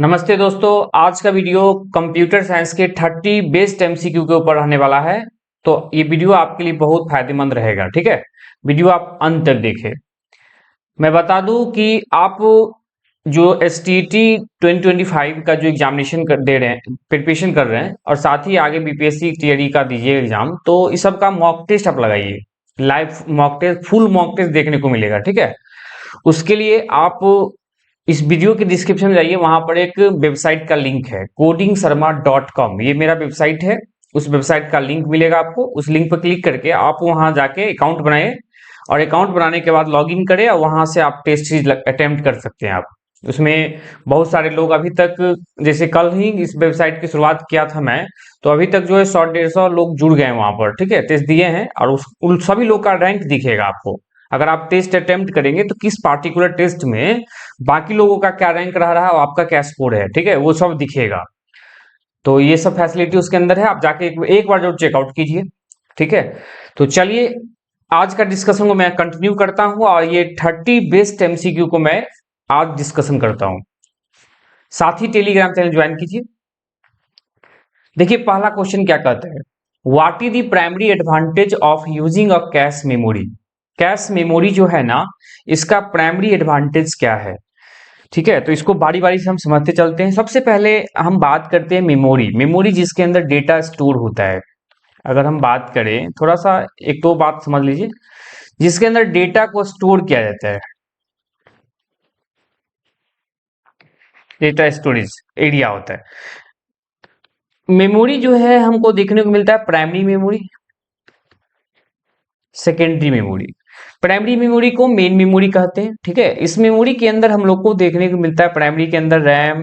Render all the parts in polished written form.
नमस्ते दोस्तों। आज का वीडियो कंप्यूटर साइंस के 30 बेस्ट एमसीक्यू के ऊपर रहने वाला है। तो ये वीडियो आपके लिए बहुत फायदेमंद रहेगा। ठीक है, वीडियो आप अंत तक देखें। मैं बता दूं कि आप जो एसटीटी 2025 का जो एग्जामिनेशन दे रहे हैं, प्रिपरेशन कर रहे हैं और साथ ही आगे बीपीएससी टीआरई का दीजिए एग्जाम, तो इस सब का मॉक टेस्ट आप लगाइए। Live mock test, full mock test देखने को मिलेगा। ठीक है, उसके लिए आप इस वीडियो के डिस्क्रिप्शन में जाइए, वहां पर एक वेबसाइट का लिंक है codingsarma.com। ये मेरा वेबसाइट है, उस वेबसाइट का लिंक मिलेगा आपको। उस लिंक पर क्लिक करके आप वहां जाके अकाउंट बनाए और अकाउंट बनाने के बाद लॉगिन करें और वहां से आप टेस्ट सीरीज अटेम्प्ट कर सकते हैं। आप उसमें बहुत सारे लोग अभी तक, जैसे कल ही इस वेबसाइट की शुरुआत किया था मैं, तो अभी तक जो है 100-150 लोग जुड़ गए हैं वहां पर। ठीक है, टेस्ट दिए हैं और उन सभी लोग का रैंक दिखेगा आपको। अगर आप टेस्ट अटेम्प्ट करेंगे तो किस पार्टिकुलर टेस्ट में बाकी लोगों का क्या रैंक रह रहा है और आपका क्या स्कोर है, ठीक है, वो सब दिखेगा। तो ये सब फैसिलिटी उसके अंदर है, आप जाके एक बार जरूर चेकआउट कीजिए। ठीक है, तो चलिए आज का डिस्कशन को मैं कंटिन्यू करता हूं और ये 30 बेस्ट एमसीक्यू को मैं आज डिस्कशन करता हूं। साथ ही टेलीग्राम चैनल ज्वाइन कीजिए। देखिए पहला क्वेश्चन क्या कहता है, what is the primary advantage of using a cache memory. Cache memory जो है ना, इसका प्राइमरी एडवांटेज क्या है। ठीक है, तो इसको बारी बारी से हम समझते चलते हैं। सबसे पहले हम बात करते हैं मेमोरी। मेमोरी जिसके अंदर डेटा स्टोर होता है। अगर हम बात करें, थोड़ा सा एक दो बात समझ लीजिए, जिसके अंदर डेटा को स्टोर किया जाता है, डेटा स्टोरेज एरिया होता है। मेमोरी जो है हमको देखने को मिलता है primary memory, secondary memory. Primary memory को मेन मेमोरी कहते हैं। ठीक है, इस मेमोरी के अंदर हम लोग को देखने को मिलता है, प्राइमरी के अंदर रैम,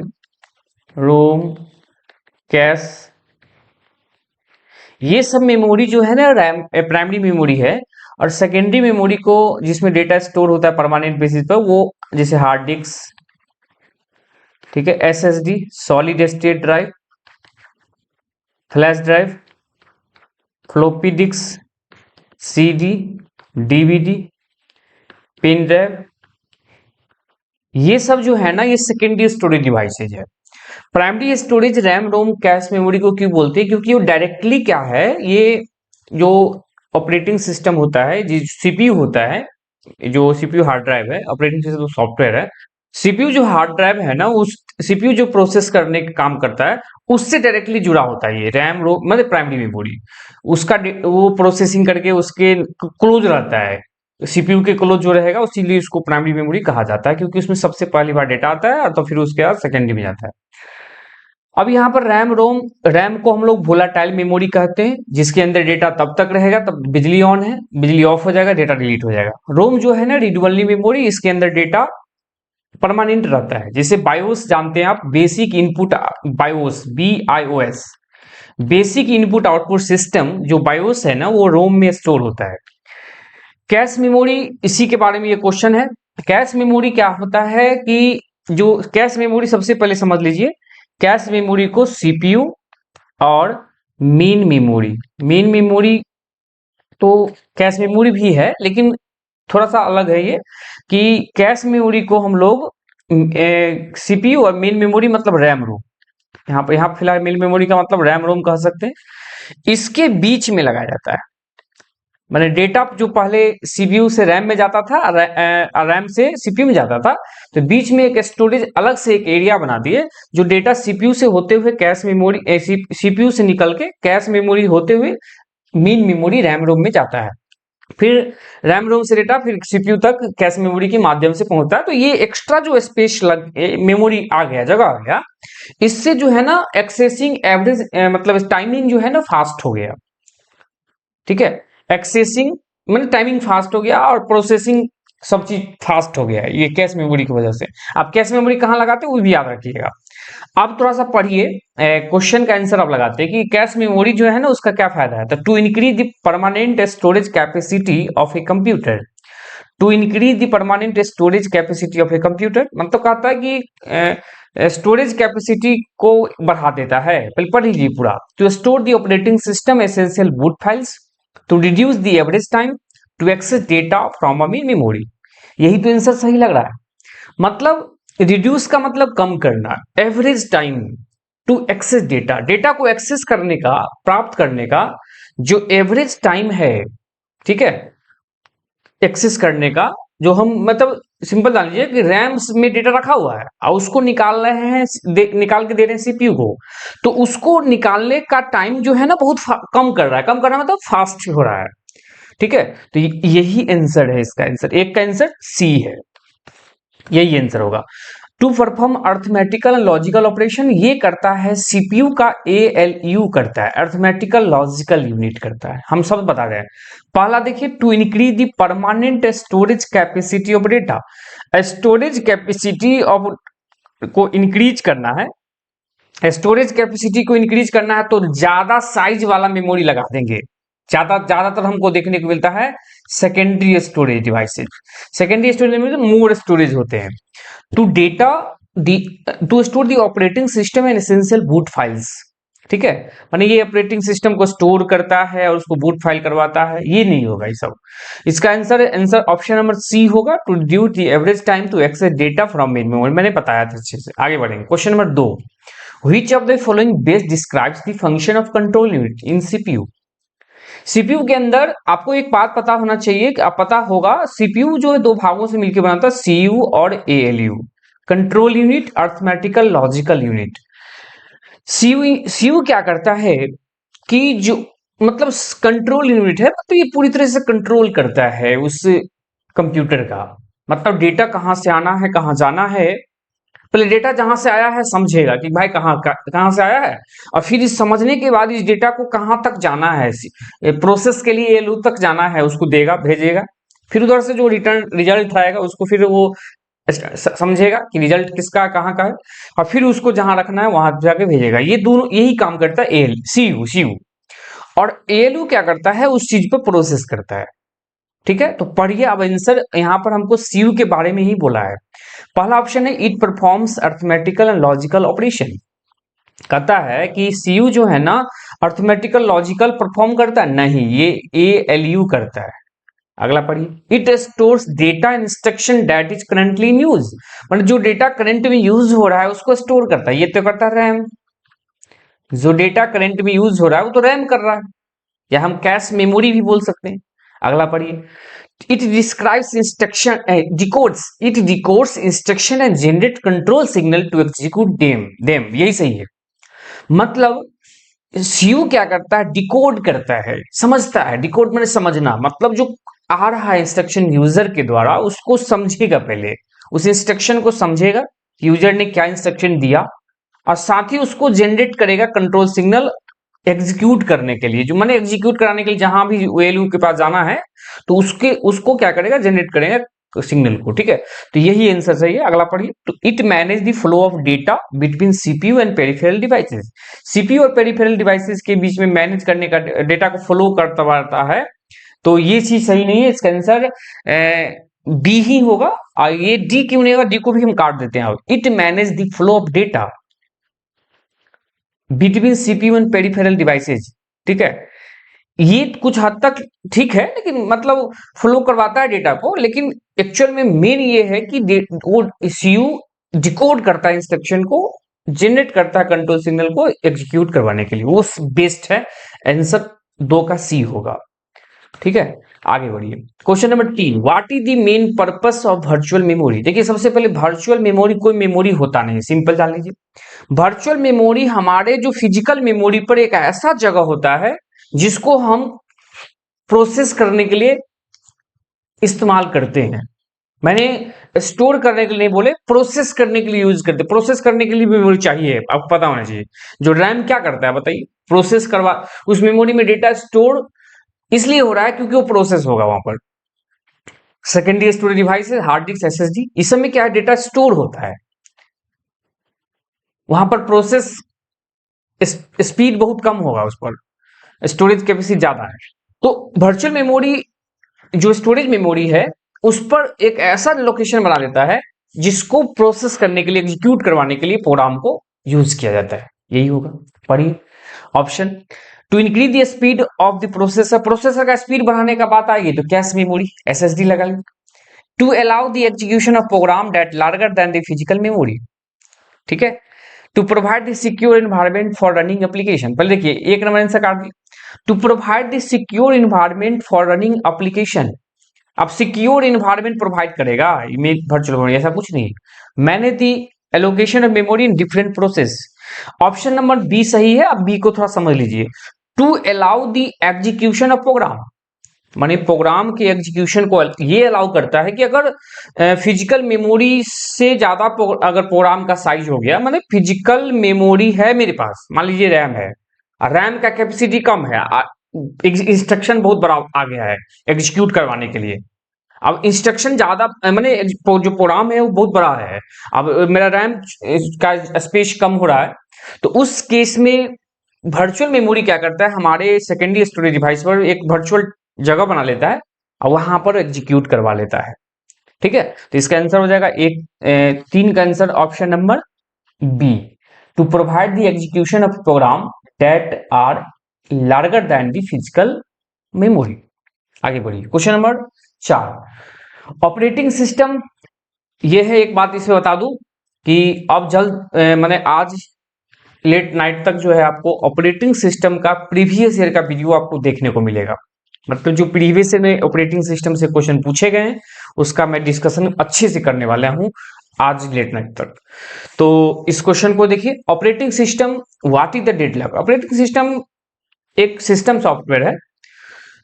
रोम, कैश, ये सब मेमोरी जो है ना रैम प्राइमरी मेमोरी है। और सेकेंडरी मेमोरी को, जिसमें डेटा स्टोर होता है परमानेंट बेसिस पर, वो जैसे हार्ड डिस्क, ठीक है, SSD, solid state drive, flash drive, floppy disk, CD, DVD, pen drive, ये सब जो है ना, ये सेकेंडरी स्टोरेज डिवाइसेज है। Primary storage RAM, ROM, cache memory को क्यों बोलते हैं, क्योंकि वो डायरेक्टली क्या है, ये जो ऑपरेटिंग सिस्टम होता है, जो सीपीयू होता है, जो सीपीयू हार्ड ड्राइव है, ऑपरेटिंग सिस्टम तो सॉफ्टवेयर है, सीपीयू जो हार्ड ड्राइव है ना, उस सीपीयू जो प्रोसेस करने का काम करता है, उससे डायरेक्टली जुड़ा होता है ये रैम, रोम, मतलब प्राइमरी मेमोरी। उसका वो प्रोसेसिंग करके उसके क्लोज रहता है, सीपीयू के क्लोज जो रहेगा, इसीलिए उसको प्राइमरी मेमोरी कहा जाता है, क्योंकि उसमें सबसे पहली बार डेटा आता है और तो फिर उसके बाद सेकेंडरी में जाता है। अब यहाँ पर रैम, रोम, रैम को हम लोग वोलाटाइल मेमोरी कहते हैं, जिसके अंदर डेटा तब तक रहेगा तब बिजली ऑन है, बिजली ऑफ हो जाएगा, डेटा डिलीट हो जाएगा। रोम जो है ना, रीड ओनली मेमोरी, इसके अंदर डेटा परमानेंट रहता है। जैसे बायोस जानते हैं आप, basic input, BIOS, BIOS, basic input output system, जो बायोस है ना, वो रोम में स्टोर होता है। कैश मेमोरी, इसी के बारे में ये क्वेश्चन है। कैश मेमोरी क्या होता है कि जो कैश मेमोरी, सबसे पहले समझ लीजिए, कैश मेमोरी को सीपीयू और मेन मेमोरी, मेन मेमोरी तो कैश मेमोरी भी है, लेकिन थोड़ा सा अलग है ये, कि कैश मेमोरी को हम लोग सीपीयू और मेन मेमोरी मतलब रैम रोम, यहाँ फिलहाल मेन मेमोरी का मतलब रैम रोम कह सकते हैं, इसके बीच में लगाया जाता है। मैंने डेटा जो पहले सीपीयू से रैम में जाता था, रैम से सीपीयू में जाता था, तो बीच में एक स्टोरेज अलग से एक एरिया बना दिए, जो डेटा सीपीयू से होते हुए कैश मेमोरी, सीपीयू से निकल के कैश मेमोरी होते हुए मेन मेमोरी रैम रोम में जाता है। फिर रैम रोम से डेटा फिर सीपीयू तक कैश मेमोरी के माध्यम से पहुंचता है। तो ये एक्स्ट्रा जो स्पेस मेमोरी आ गया, जगह आ गया, इससे जो है ना एक्सेसिंग एवरेज, मतलब टाइमिंग जो है ना फास्ट हो गया। ठीक है, एक्सेसिंग मतलब टाइमिंग फास्ट हो गया और प्रोसेसिंग सब चीज फास्ट हो गया है, ये कैश मेमोरी की वजह से। आप कैश मेमोरी कहाँ लगाते हैं वो भी याद रखिएगा। आप थोड़ा सा पढ़िए, क्वेश्चन का आंसर आप लगाते हैं कि कैश मेमोरी जो है ना, उसका क्या फायदा है। तो to increase the permanent storage capacity of a computer, to increase the permanent storage capacity of a computer, मतलब कहता है कि स्टोरेज कैपेसिटी को बढ़ा देता है। पहले पढ़ लीजिए पूरा। To store the operating system essential boot files, to reduce the average time to access data from a memory. यही तो आंसर सही लग रहा है। मतलब रिड्यूस का मतलब कम करना, average time to access data, data को एक्सेस करने का, प्राप्त करने का जो एवरेज टाइम है, ठीक है, एक्सेस करने का, जो हम मतलब सिंपल जान लीजिए कि रैम में डेटा रखा हुआ है और उसको निकाल रहे हैं, निकाल के दे रहे हैं सीपीयू को, तो उसको निकालने का टाइम जो है ना बहुत कम कर रहा है, कम कर रहा है मतलब फास्ट हो रहा है, ठीक है। तो यही आंसर है इसका, आंसर एक का आंसर सी है, यही आंसर होगा। To perform arithmetical and logical operation, ये करता है सीपीयू का एएलयू करता है, अर्थमेटिकल लॉजिकल यूनिट करता है, हम सब बता रहे हैं। पहला देखिए, to increase the permanent storage capacity of data, storage capacity of को इंक्रीज करना है, स्टोरेज कैपेसिटी को इंक्रीज करना है तो ज्यादा साइज वाला मेमोरी लगा देंगे, ज्यादातर हमको देखने को मिलता है secondary storage devices, secondary storage में मोर स्टोरेज होते हैं। To data to store the operating system and essential boot files, ठीक है, माने ये ऑपरेटिंग सिस्टम को स्टोर करता है और उसको बूट फाइल करवाता है, ये नहीं होगा ये सब। इसका आंसर ऑप्शन नंबर सी होगा, to reduce the average time to access data from main memory, मैंने बताया था अच्छे से। आगे बढ़ेंगे, question number 2, which of the following best describes the function of control unit in CPU. CPU के अंदर आपको एक बात पता होना चाहिए कि आप पता होगा, सीपीयू जो है दो भागों से मिलकर बनाता है, सीयू और ALU, control unit, arithmetical logical unit. CU क्या करता है कि जो मतलब कंट्रोल यूनिट है, तो ये पूरी तरह से कंट्रोल करता है उस कंप्यूटर का, मतलब डेटा कहां से आना है कहां जाना है, पहले डेटा जहां से आया है समझेगा कि भाई कहां से आया है, और फिर इस समझने के बाद इस डेटा को कहां तक जाना है, प्रोसेस के लिए एलयू तक जाना है, उसको देगा, भेजेगा, फिर उधर से जो रिटर्न रिजल्ट आएगा उसको फिर वो समझेगा कि रिजल्ट किसका कहाँ का है, और फिर उसको जहां रखना है वहां जाके भेजेगा। ये दोनों यही काम करता है एल सीयू, और एएलयू क्या करता है, उस चीज पर प्रोसेस करता है, ठीक है। तो पढ़िए अब आंसर, यहाँ पर हमको सीयू के बारे में ही बोला है। पहला ऑप्शन है it performs arithmetical and logical operation, कहता है कि सीयू जो है ना अर्थमेटिकल लॉजिकल परफॉर्म करता है, नहीं, ये एएलयू करता है। अगला पढ़िए, it stores data instruction that is currently in use, मतलब जो डेटा करंट में यूज हो रहा है उसको स्टोर करता है, ये तो करता है रैम, जो डेटा करंट में यूज हो रहा है वो तो रैम कर रहा है, या हम कैश मेमोरी भी बोल सकते हैं। अगला पढ़िए, it describes instruction it decodes instruction and generate control signal to execute them, यही सही है। मतलब सीयू क्या करता है, डिकोड करता है, समझता है, डिकोड मैंने समझना, मतलब जो आ रहा है इंस्ट्रक्शन यूजर के द्वारा उसको समझेगा, पहले उस इंस्ट्रक्शन को समझेगा यूजर ने क्या इंस्ट्रक्शन दिया, और साथ ही उसको जनरेट करेगा कंट्रोल सिग्नल एग्जीक्यूट करने के लिए, जो मैंने एग्जीक्यूट कराने के लिए जहां भी एएलयू के पास जाना है तो उसको क्या करेगा, जनरेट करेगा सिग्नल को, ठीक है। तो यही आंसर सही है। अगला पढ़िए, तो it manage the flow of data between CPU and peripheral devices, CPU और पेरिफेरल डिवाइसेस के बीच में मैनेज करने का, डेटा को फ्लो करता रहता है, तो ये चीज सही नहीं है, इसका आंसर बी ही होगा। और ये डी क्यों नहीं होगा, डी को भी हम काट देते हैं। It manage the flow of data between CPU and peripheral devices, ठीक है, ये कुछ हद तक ठीक है, लेकिन मतलब फ्लो करवाता है डेटा को, लेकिन एक्चुअल में मेन ये है कि वो सीयू डिकोड करता है इंस्ट्रक्शन को, जनरेट करता है कंट्रोल सिग्नल को एग्जीक्यूट करवाने के लिए, वो बेस्ट है। आंसर 2 का सी होगा, ठीक है। आगे बढ़िए, question number 3, what is the main purpose of virtual memory. देखिए सबसे पहले वर्चुअल मेमोरी कोई मेमोरी होता नहीं, सिंपल जान लीजिए, वर्चुअल मेमोरी हमारे जो फिजिकल मेमोरी पर एक ऐसा जगह होता है जिसको हम प्रोसेस करने के लिए इस्तेमाल करते हैं, मैंने स्टोर करने के लिए नहीं बोले, प्रोसेस करने के लिए यूज करते, प्रोसेस करने के लिए मेमोरी चाहिए, आपको पता होना चाहिए। जो रैम क्या करता है बताइए, प्रोसेस करवा, उस मेमोरी में डेटा स्टोर इसलिए हो रहा है क्योंकि वो प्रोसेस होगा वहां पर। Secondary storage device, hard disk, SSD, इस समय क्या है, डेटा स्टोर होता है, वहां पर प्रोसेस स्पीड बहुत कम होगा, उस पर स्टोरेज कैपेसिटी ज्यादा है। तो वर्चुअल मेमोरी जो स्टोरेज मेमोरी है उस पर एक ऐसा लोकेशन बना देता है जिसको प्रोसेस करने के लिए, एग्जीक्यूट करवाने के लिए प्रोग्राम को यूज किया जाता है, यही होगा। पढ़िए option, to increase the speed of the processor, processor का स्पीड बढ़ाने का बात आएगी तो कैश मेमोरी एसएसडी लगा लें, to allow the execution of program that larger than the physical memory, ठीक है। To provide the secure environment for running application, पहले देखिए एक नंबर आंसर काट दी। To provide the secure environment for running application, अब सिक्योर एनवायरनमेंट प्रोवाइड करेगा virtual memory, ऐसा कुछ नहीं। मैंने the allocation of memory in different process, option number B सही है। अब बी को थोड़ा समझ लीजिए। To allow the execution of program, माने प्रोग्राम के एग्जीक्यूशन को ये अलाउ करता है कि अगर फिजिकल मेमोरी से ज्यादा अगर प्रोग्राम का साइज हो गया, माने फिजिकल मेमोरी है मेरे पास, मान लीजिए रैम है, रैम का कैपेसिटी कम है, इंस्ट्रक्शन बहुत बड़ा आ गया है एग्जीक्यूट करवाने के लिए। अब इंस्ट्रक्शन ज्यादा माने जो प्रोग्राम है वो बहुत बड़ा है, अब मेरा रैम का स्पेस कम हो रहा है, तो उस केस में वर्चुअल मेमोरी क्या करता है, हमारे सेकेंडरी स्टोरेज डिवाइस पर एक वर्चुअल जगह बना लेता है और वहां पर एग्जीक्यूट करवा लेता है, ठीक है। तो इसका आंसर हो जाएगा एक 3 का answer option number B, to provide the execution of program that are larger than the physical memory. आगे बढ़िए, क्वेश्चन नंबर 4, ऑपरेटिंग सिस्टम। ये है एक बात इसमें बता दूं कि अब जल्द मैंने आज लेट नाइट तक जो है आपको ऑपरेटिंग सिस्टम का प्रीवियस ईयर का वीडियो आपको देखने को मिलेगा, मतलब जो प्रीवियस ईयर में ऑपरेटिंग सिस्टम से क्वेश्चन पूछे गए हैं उसका मैं डिस्कशन अच्छे से करने वाला हूं आज लेट नाइट तक। तो इस क्वेश्चन को देखिए, operating system what is the deadlock. Operating system एक सिस्टम सॉफ्टवेयर है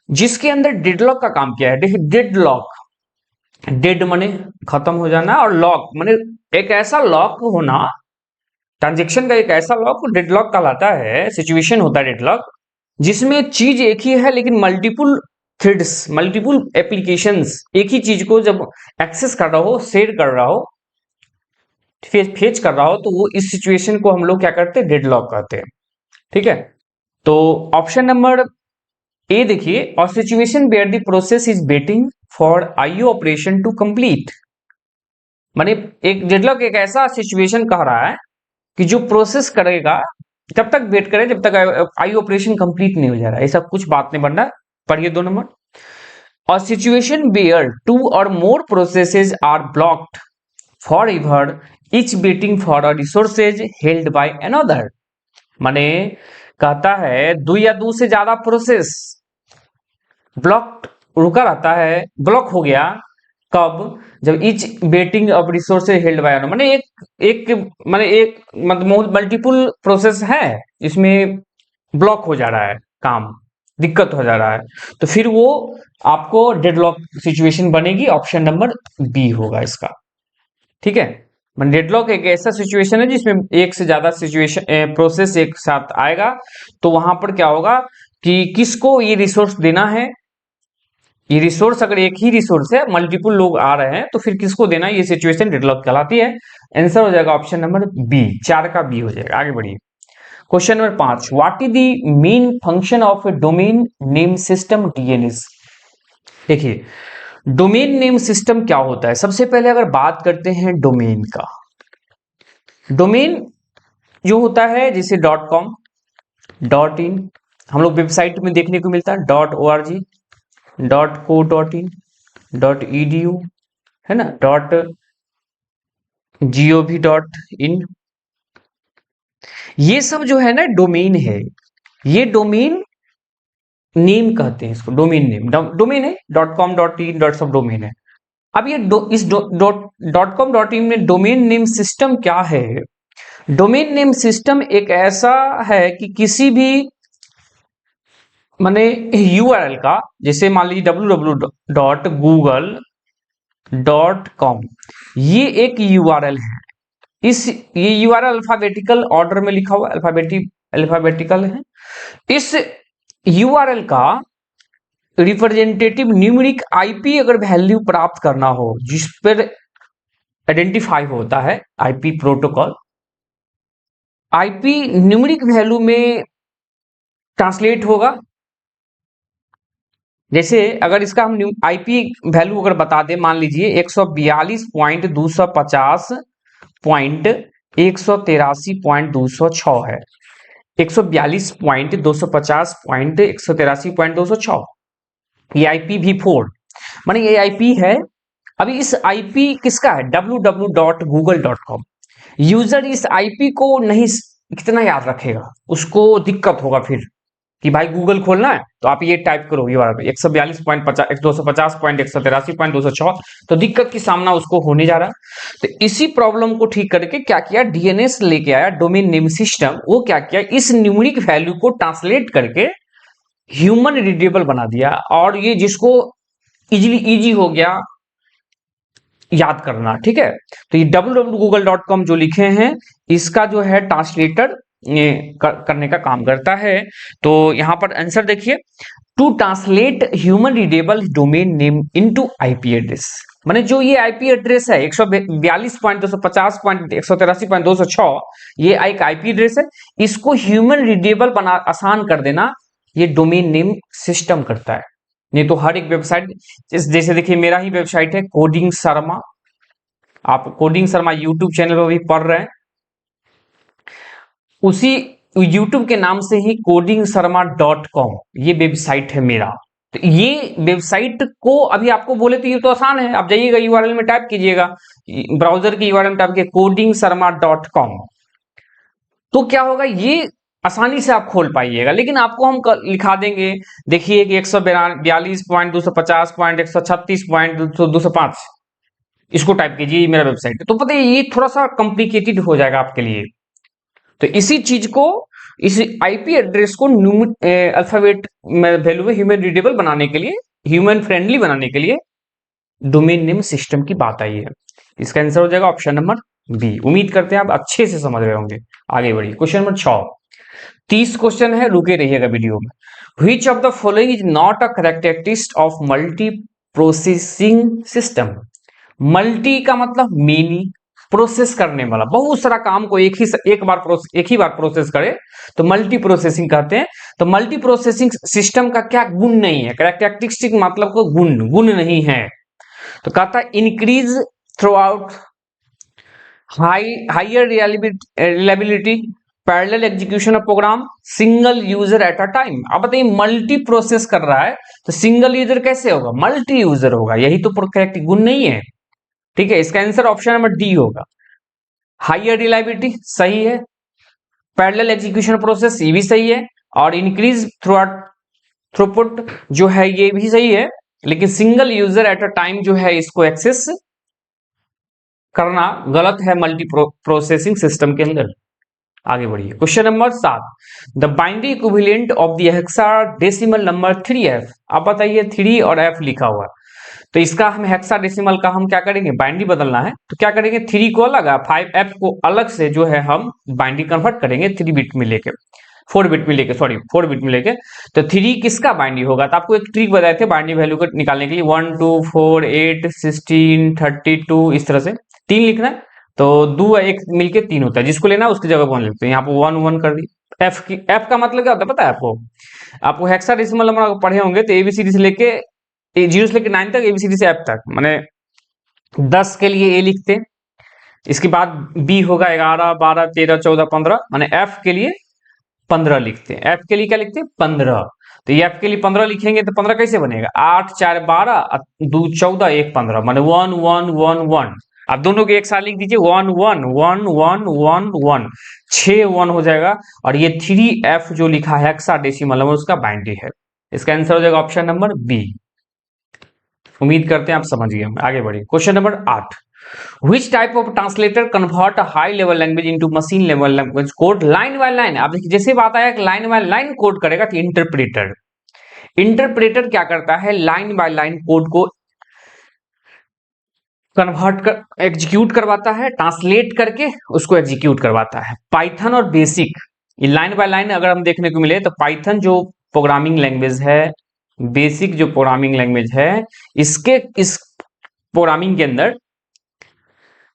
जिसके अंदर डेडलॉक का काम किया है। देखिए डेडलॉक, डेड माने खत्म हो जाना और लॉक माने एक ऐसा लॉक होना, ट्रांजेक्शन का एक ऐसा लॉक डेडलॉक कहलाता है। सिचुएशन होता है डेडलॉक जिसमें चीज एक ही है लेकिन मल्टीपल थ्रेड्स, मल्टीपल एप्लीकेशंस एक ही चीज को जब एक्सेस कर रहा हो, शेयर कर रहा हो, फेच कर रहा हो, तो वो इस सिचुएशन को हम लोग क्या करते हैं, डेडलॉक कहते हैं, ठीक है। तो ऑप्शन नंबर ए देखिए, और situation where the process is waiting for IO operation to complete, माने एक डेडलॉक एक ऐसा सिचुएशन कह रहा है कि जो प्रोसेस करेगा तब तक वेट करे जब तक आई ऑपरेशन कंप्लीट नहीं हो जा रहा है, ऐसा कुछ बात नहीं बनना। पढ़िए 2 नंबर, और situation where 2 or more processes are blocked forever each waiting for a resources held by another, माने कहता है 2 या 2 से ज्यादा प्रोसेस ब्लॉक रुका रहता है, ब्लॉक हो गया कब, जब each waiting of resources held bye, माने एक मतलब मल्टीपल प्रोसेस है इसमें ब्लॉक हो जा रहा है, काम दिक्कत हो जा रहा है, तो फिर वो आपको डेडलॉक सिचुएशन बनेगी। ऑप्शन नंबर बी होगा इसका, ठीक है। डेडलॉक एक ऐसा सिचुएशन है जिसमें एक से ज्यादा सिचुएशन प्रोसेस एक साथ आएगा, तो वहां पर क्या होगा कि किसको ये रिसोर्स देना है, ये रिसोर्स अगर एक ही रिसोर्स है, मल्टीपल लोग आ रहे हैं, तो फिर किसको देना है, ये सिचुएशन डेडलॉक कहलाती है। आंसर हो जाएगा ऑप्शन नंबर बी, 4 का बी हो जाएगा। आगे बढ़िए, question number 5, what is the main function of domain name system DNS. देखिए डोमेन नेम सिस्टम क्या होता है, सबसे पहले अगर बात करते हैं डोमेन का, डोमेन जो होता है जैसे .com, .in, हम लोग वेबसाइट में देखने को मिलता है .org, .co.in, .edu, है ना, .gov.in, ये सब जो है ना डोमेन है, ये डोमेन नेम कहते हैं इसको, डोमेन नेम, डोमेन है .com, .in, सब डोमेन है। अब ये इस .com, .in में डोमेन नेम सिस्टम क्या है, डोमेन नेम सिस्टम एक ऐसा है कि किसी भी माने यूआरएल का, जैसे मान लीजिए www.google.com, ये एक यूआरएल है, ये यूआरएल अल्फाबेटिकल ऑर्डर में लिखा हुआ, अल्फाबेटिकल है। इस यूआरएल का रिप्रेजेंटेटिव न्यूमेरिक आईपी अगर वैल्यू प्राप्त करना हो, जिस पर आइडेंटिफाई होता है IP protocol, IP numeric value में ट्रांसलेट होगा। जैसे अगर इसका हम आईपी वैल्यू अगर बता दें, मान लीजिए 142.250.183.206 है, 142.250.183.206, ये IPv4 माने ये आईपी है अभी इस आईपी किसका है, www.google.com। यूजर इस आईपी को नहीं कितना याद रखेगा, उसको दिक्कत होगा फिर कि भाई गूगल खोलना है तो आप ये टाइप करो, ये वाला 142.50 250.183.206, तो दिक्कत की सामना उसको होने जा रहा है। तो इसी प्रॉब्लम को ठीक करके क्या किया, डीएनएस लेके आया, डोमेन नेम सिस्टम, वो क्या किया, इस न्यूमेरिक वैल्यू को ट्रांसलेट करके ह्यूमन रीडेबल बना दिया, और ये जिसको इजी हो गया याद करना। ठीक है, तो ये www.google.com जो लिखे हैं, इसका जो है ट्रांसलेटर करने का काम करता है। तो यहां पर आंसर देखिए, to translate human readable domain name into IP address, माने जो ये आईपी एड्रेस है 142.250.183.206, ये एक आईपी एड्रेस है, इसको ह्यूमन रीडेबल बना आसान कर देना ये डोमेन नेम सिस्टम करता है। नहीं तो हर एक वेबसाइट, जैसे देखिए मेरा ही वेबसाइट है कोडिंग शर्मा, आप कोडिंग शर्मा यूट्यूब चैनल पर भी पढ़ रहे हैं, उसी यूट्यूब के नाम से ही codingSharma.com ये वेबसाइट है मेरा। तो ये वेबसाइट को अभी आपको बोले तो ये तो आसान है, आप जाइएगा यूआरएल में टाइप कीजिएगा, ब्राउजर की यूआरएल में टाइप कीजिए codingSharma.com, तो क्या होगा, ये आसानी से आप खोल पाइएगा। लेकिन आपको हम लिखा देंगे, देखिए कि 142.250.136.205 इसको टाइप कीजिए, मेरा वेबसाइट है, तो पता है ये थोड़ा सा कॉम्प्लिकेटेड हो जाएगा आपके लिए। तो इसी चीज को, इस आईपी एड्रेस को अल्फाबेट वैल्यू में ह्यूमन रीडेबल बनाने के लिए, ह्यूमन फ्रेंडली बनाने के लिए डोमेन नेम सिस्टम की बात आई है। इसका आंसर हो जाएगा ऑप्शन नंबर बी। उम्मीद करते हैं आप अच्छे से समझ रहे होंगे। आगे बढ़िए, क्वेश्चन नंबर 6, 30 क्वेश्चन है, रुके रहिएगा वीडियो में। Which of the following is not a characteristic of multi processing system. Multi का मतलब मेनी, प्रोसेस करने वाला, बहुत सारा काम को एक ही बार प्रोसेस करे तो मल्टी प्रोसेसिंग कहते हैं। तो मल्टी प्रोसेसिंग सिस्टम का क्या गुण नहीं है, कैरेक्टरिस्टिक मतलब को गुण नहीं है, तो कहता है increase throughput, higher reliability, parallel execution of program, single user at a time. अब बताइए मल्टी प्रोसेस कर रहा है तो सिंगल यूजर कैसे होगा, मल्टी यूजर होगा, यही तो कैरेक्टरिस्टिक गुण नहीं है। ठीक है, इसका आंसर ऑप्शन नंबर डी होगा। हाइयर रिलायबिलिटी सही है, पैरेलल एग्जीक्यूशन प्रोसेस ये भी सही है, और इंक्रीज थ्रूपुट जो है ये भी सही है, लेकिन single user at a time जो है इसको एक्सेस करना गलत है मल्टी प्रोसेसिंग सिस्टम के अंदर। आगे बढ़िए, question number 7, the binary equivalent of the hexadecimal number 3f। आप बताइए 3 और f लिखा हुआ है, तो इसका हम हेक्साडेसिमल का हम क्या करेंगे, बाइनरी बदलना है, तो क्या करेंगे 3 को अलग है, 5f को अलग से जो है हम बाइनरी कन्वर्ट करेंगे 3 बिट में लेके, 4 बिट में लेके, सॉरी 4 बिट में लेके। तो 3 किसका बाइनरी होगा, तो आपको एक ट्रिक बताए थे बाइनरी वैल्यू को निकालने के लिए, 1 2 4 8 16 32 इस तरह से 3 लिखना है, तो 2 एक मिलके 3 होता है, जिसको लेना है उसकी जगह 1 लिखते हैं, यहाँ पे 1 1 कर दी। f का मतलब क्या होता है पता है आपको हेक्साडेसिमल नंबर पढ़े होंगे तो एबीसीडी से लेके 0 से लेके 9 तक, एबीसीडी से f तक, माने 10 के लिए a लिखते हैं, इसके बाद b होगा 11 12 13 14 15, माने f के लिए 15 लिखते हैं, f के लिए क्या लिखते हैं 15। तो ये f के लिए 15 लिखेंगे तो 15 कैसे बनेगा, 8 4 12 2 14 1 15, माने 1 1 1 1। आप दोनों के एक साथ लिख दीजिए 1 1 1 1 1 1, 6 1 हो जाएगा, और ये 3f जो लिखा है हेक्साडेसिमल नंबर उसका बाइनरी है। इसका आंसर हो जाएगा ऑप्शन नंबर बी। उम्मीद करते हैं आप समझ गए होंगे। आगे बढ़िए, question number 8, Which type of translator convert a high level language into machine level language code line by line। अब देखिए जैसे बात आया कि लाइन बाय लाइन कोड करेगा तो इंटरप्रेटर क्या करता है, लाइन बाय लाइन कोड को कन्वर्ट कर एग्जीक्यूट करवाता है, ट्रांसलेट करके उसको एग्जीक्यूट करवाता है। पाइथन और बेसिक, ये लाइन बाय लाइन अगर हम देखने को मिले तो पाइथन जो प्रोग्रामिंग लैंग्वेज है, बेसिक जो प्रोग्रामिंग लैंग्वेज है, इस प्रोग्रामिंग के अंदर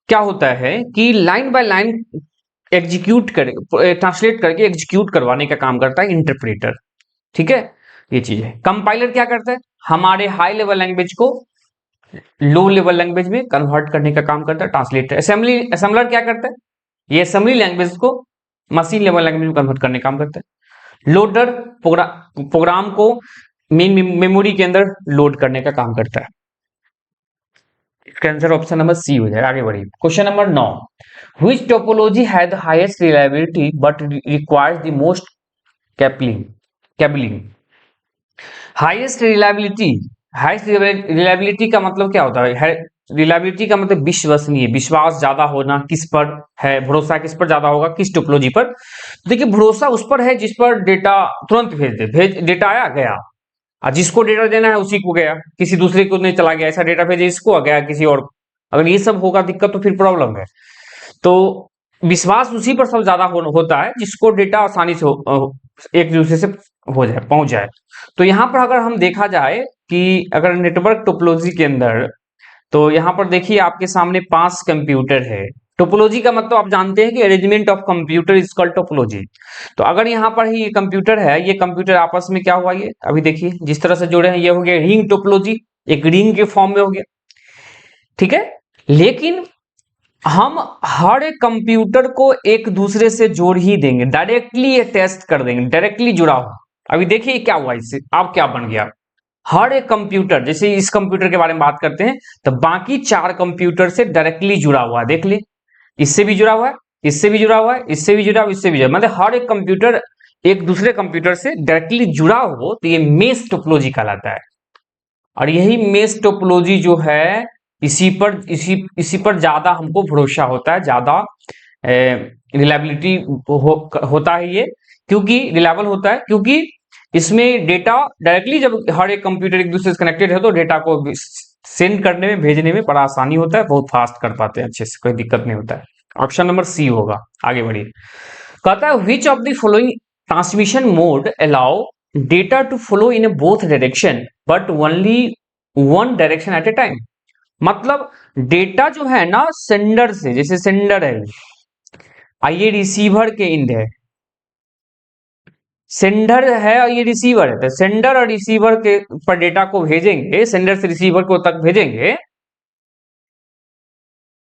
क्या होता है कि लाइन बाय लाइन एग्जीक्यूट कर ट्रांसलेट करके एग्जीक्यूट करवाने का काम करता है इंटरप्रेटर। ठीक है, ये चीज है। कंपाइलर क्या करता है, हमारे हाई लेवल लैंग्वेज को लो लेवल लैंग्वेज में कन्वर्ट करने का काम करता है ट्रांसलेटर। असेंबलर क्या करता है, ये असेंबली लैंग्वेज को मशीन लेवल लैंग्वेज में कन्वर्ट करने का काम करता है। लोडर प्रोग्राम को मेन मेमोरी के अंदर लोड करने का काम करता है। इसका आंसर ऑप्शन नंबर सी हो जाएगा। आगे बढ़िए, question number 9, which topology has the highest reliability but requires the most cabling. Highest reliability, highest reliability का मतलब क्या होता है? रिलायबिलिटी का मतलब विश्वसनीय, विश्वास ज्यादा होना, किस पर है भरोसा, किस पर ज्यादा होगा, किस टोपोलॉजी पर। तो देखिए, भरोसा उस पर है जिस पर डेटा तुरंत भेज डेटा आया गया, और जिसको डेटा देना है उसी को गया, किसी दूसरे को नहीं चला गया, ऐसा डेटा भेजे इसको आ गया किसी और। अगर ये सब होगा दिक्कत तो फिर प्रॉब्लम है। तो विश्वास उसी पर सब ज्यादा होता है जिसको डेटा आसानी से एक दूसरे से हो जाए, पहुंच जाए। तो यहाँ पर अगर हम देखा जाए कि अगर नेटवर्क टोपोलॉजी के अंदर, तो यहाँ पर देखिए आपके सामने 5 कंप्यूटर है। टोपोलॉजी का मतलब आप जानते हैं कि arrangement of computer is called topology. तो अगर यहाँ पर ही ये कंप्यूटर है, ये कंप्यूटर आपस में क्या हुआ, ये अभी देखिए जिस तरह से जुड़े हैं, ये हो गया रिंग टोपोलॉजी, एक रिंग के फॉर्म में हो गया, ठीक है। लेकिन हम हर एक कंप्यूटर को एक दूसरे से जोड़ ही देंगे, डायरेक्टली ये टेस्ट कर देंगे, डायरेक्टली जुड़ा हुआ। अभी देखिए क्या हुआ, इससे अब क्या बन गया। हर एक कंप्यूटर, जैसे इस कंप्यूटर के बारे में बात करते हैं, तो बाकी 4 कंप्यूटर से डायरेक्टली जुड़ा हुआ है। देख ले, इससे भी जुड़ा हुआ है, इससे भी जुड़ा हुआ है, इससे भी जुड़ा हुआ, इससे भी जुड़ा, मतलब हर एक कंप्यूटर एक दूसरे कंप्यूटर से डायरेक्टली जुड़ा हो, तो ये मेश टोपोलॉजी कहलाता है। और यही मेश टोपोलॉजी जो है, इसी पर ज्यादा हमको भरोसा होता है, ज्यादा रिलायबिलिटी होता है ये, क्योंकि रिलायबल होता है, क्योंकि इसमें डेटा डायरेक्टली जब हर एक कंप्यूटर एक दूसरे से कनेक्टेड है, तो डेटा को सेंड करने में, भेजने में बड़ा आसानी होता है, बहुत फास्ट कर पाते हैं अच्छे से, कोई दिक्कत नहीं होता है। ऑप्शन नंबर सी होगा। आगे बढ़िए, कहता है which of the following transmission mode allow data to flow in both direction but only one direction at a time. मतलब डेटा जो है ना, सेंडर से, जैसे सेंडर है, आइए रिसीवर के इंड है, सेंडर है और ये रिसीवर है, तो सेंडर और रिसीवर के पर डेटा को भेजेंगे, सेंडर से रिसीवर को तक भेजेंगे,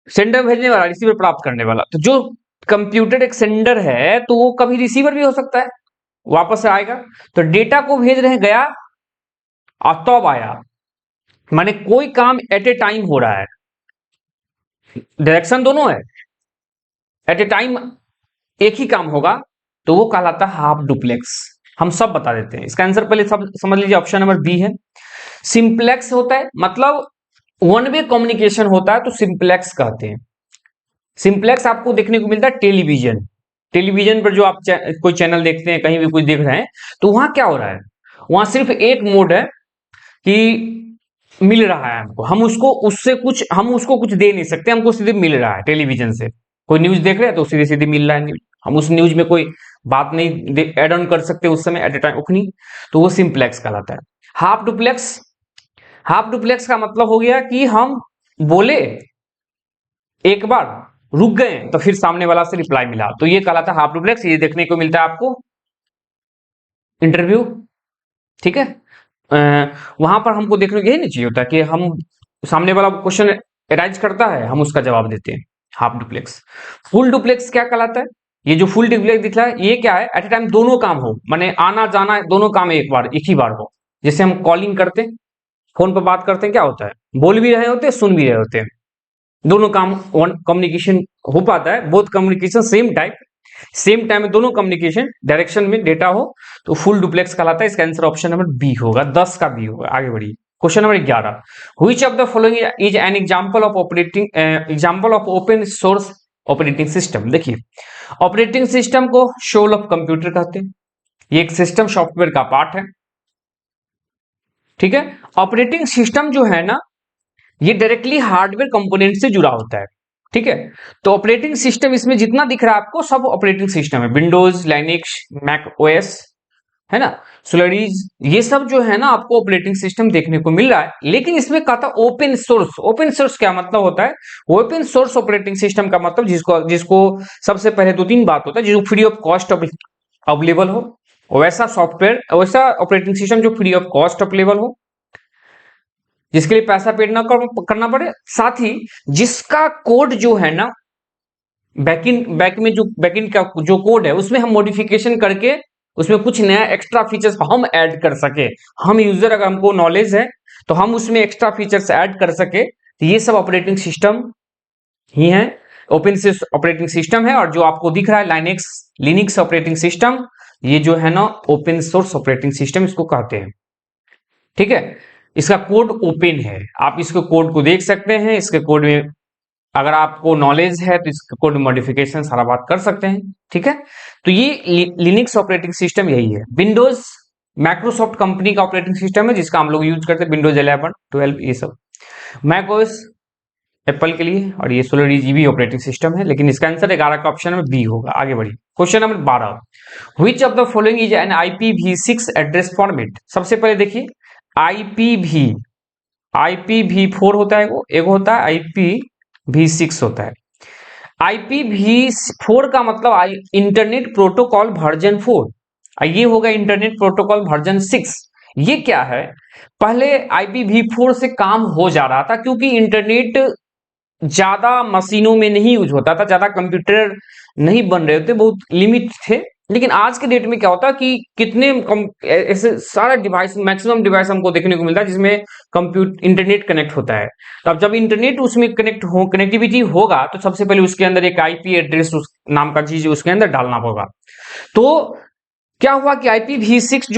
सेंडर भेजने वाला, रिसीवर प्राप्त करने वाला। तो जो कंप्यूटर एक सेंडर है, तो वो कभी रिसीवर भी हो सकता है, वापस से आएगा। तो डेटा को भेज रहे, गया और तब आया, माने कोई काम एट ए टाइम हो रहा है, डायरेक्शन दोनों है, एट ए टाइम एक ही काम होगा, तो वो कहलाता है हाफ डुप्लेक्स। हम सब बता देते हैं, इसका आंसर पहले सब समझ लीजिए, ऑप्शन नंबर बी है। सिंप्लेक्स होता है, मतलब वन वे कम्युनिकेशन होता है, तो सिंप्लेक्स कहते हैं। सिंप्लेक्स आपको देखने को मिलता है टेलीविजन, टेलीविजन पर जो आप कोई चैनल देखते हैं, कहीं भी कुछ देख रहे हैं, तो वहां क्या हो रहा है, वहां सिर्फ एक मोड है कि मिल रहा है हमको, हम उसको कुछ दे नहीं सकते, हमको सीधे मिल रहा है टेलीविजन से। कोई न्यूज देख रहे हैं तो सीधे सीधे मिल रहा है न्यूज, हम उस न्यूज में कोई बात नहीं एड ऑन कर सकते उस समय, एट ए टाइम उखनी, तो वो सिंप्लेक्स कहलाता है। हाफ डुप्लेक्स, हाफ डुप्लेक्स का मतलब हो गया कि हम बोले एक बार, रुक गए, तो फिर सामने वाला से रिप्लाई मिला, तो ये कहलाता है हाफ डुप्लेक्स। ये देखने को मिलता है आपको इंटरव्यू, ठीक है। वहां पर हमको देखने को यही नहीं चाहिए होता कि हम सामने वाला क्वेश्चन अराइज करता है, हम उसका जवाब देते हैं, हाफ डुप्लेक्स। फुल डुप्लेक्स क्या कहलाता है, ये जो फुल डुप्लेक्स दिख रहा है, ये क्या है, एट ए टाइम दोनों काम हो, माने आना जाना दोनों काम एक ही बार हो। जैसे हम कॉलिंग करते हैं, फोन पर बात करते हैं, क्या होता है, बोल भी रहे होते हैं, सुन भी रहे होते हैं, दोनों काम वन कम्युनिकेशन हो पाता है, बोथ कम्युनिकेशन सेम टाइम में दोनों कम्युनिकेशन डायरेक्शन में डेटा हो, तो फुल डुप्लेक्स कहलाता है। इसका आंसर ऑप्शन नंबर बी होगा, 10 का बी होगा। आगे बढ़िए, question number 11, which of the following is an example of open source operating system. देखिए, ऑपरेटिंग सिस्टम को सोल ऑफ कंप्यूटर कहते हैं, ये एक सिस्टम सॉफ्टवेयर का पार्ट है, ठीक है। ऑपरेटिंग सिस्टम जो है ना, ये डायरेक्टली हार्डवेयर कंपोनेंट से जुड़ा होता है, ठीक है। तो ऑपरेटिंग सिस्टम इसमें जितना दिख रहा है आपको, सब ऑपरेटिंग सिस्टम है, विंडोज, लाइनेक्स, मैक ओएस, है ना, सोलारिस, ये सब जो है ना आपको ऑपरेटिंग सिस्टम देखने को मिल रहा है। लेकिन इसमें कहा था ओपन सोर्स। ओपन सोर्स क्या मतलब होता है, ओपन सोर्स ऑपरेटिंग सिस्टम का मतलब जिसको सबसे पहले 2-3 बात होता है, जो फ्री ऑफ कॉस्ट अवेलेबल हो, वैसा सॉफ्टवेयर, वैसा ऑपरेटिंग सिस्टम जो फ्री ऑफ कॉस्ट अवेलेबल हो, जिसके लिए पैसा पेड ना करना पड़े, साथ ही जिसका कोड जो है ना, बैकइंड का जो कोड है, उसमें हम मॉडिफिकेशन करके उसमें कुछ नया एक्स्ट्रा फीचर्स हम ऐड कर सके। हम यूजर, अगर हमको नॉलेज है तो हम उसमें एक्स्ट्रा फीचर्स ऐड कर सके, तो ये सब ऑपरेटिंग सिस्टम ही है, ओपन सोर्स ऑपरेटिंग सिस्टम है। और जो आपको दिख रहा है लिनक्स ऑपरेटिंग सिस्टम, ये जो है ना ओपन सोर्स ऑपरेटिंग सिस्टम इसको कहते हैं। ठीक है, इसका कोड ओपन है, आप इसके कोड को देख सकते हैं। इसके कोड में अगर आपको नॉलेज है तो इसके कोड मॉडिफिकेशन सारा बात कर सकते हैं। ठीक है, तो ये लिनक्स ऑपरेटिंग सिस्टम यही है। विंडोज माइक्रोसॉफ्ट कंपनी का ऑपरेटिंग सिस्टम है जिसका हम लोग यूज करते हैं, विंडोज 11 12 ये सब। मैक ओएस एप्पल के लिए, और ये 16 जीबी ऑपरेटिंग सिस्टम है। लेकिन इसका आंसर 11 का ऑप्शन में बी होगा। आगे बढ़िए, question number 12, which of the following is an IPv6 address format. सबसे पहले देखिए IPv4 होता है, एगो होता है IPv6 होता है। IPv4 का मतलब इंटरनेट प्रोटोकॉल वर्जन 4, ये होगा इंटरनेट प्रोटोकॉल वर्जन 6। ये क्या है, पहले IPv4 से काम हो जा रहा था क्योंकि इंटरनेट ज्यादा मशीनों में नहीं यूज होता था, ज्यादा कंप्यूटर नहीं बन रहे थे, बहुत लिमिट थे। लेकिन आज के डेट में क्या होता है कि कितने ऐसे सारा डिवाइस, मैक्सिमम डिवाइस हमको देखने को मिलता है जिसमें इंटरनेट कनेक्ट होता है। तो अब जब इंटरनेट उसमें कनेक्टिविटी होगा तो सबसे पहले उसके अंदर एक IP एड्रेस नाम का चीज उसके अंदर डालना होगा। तो क्या हुआ कि IPv6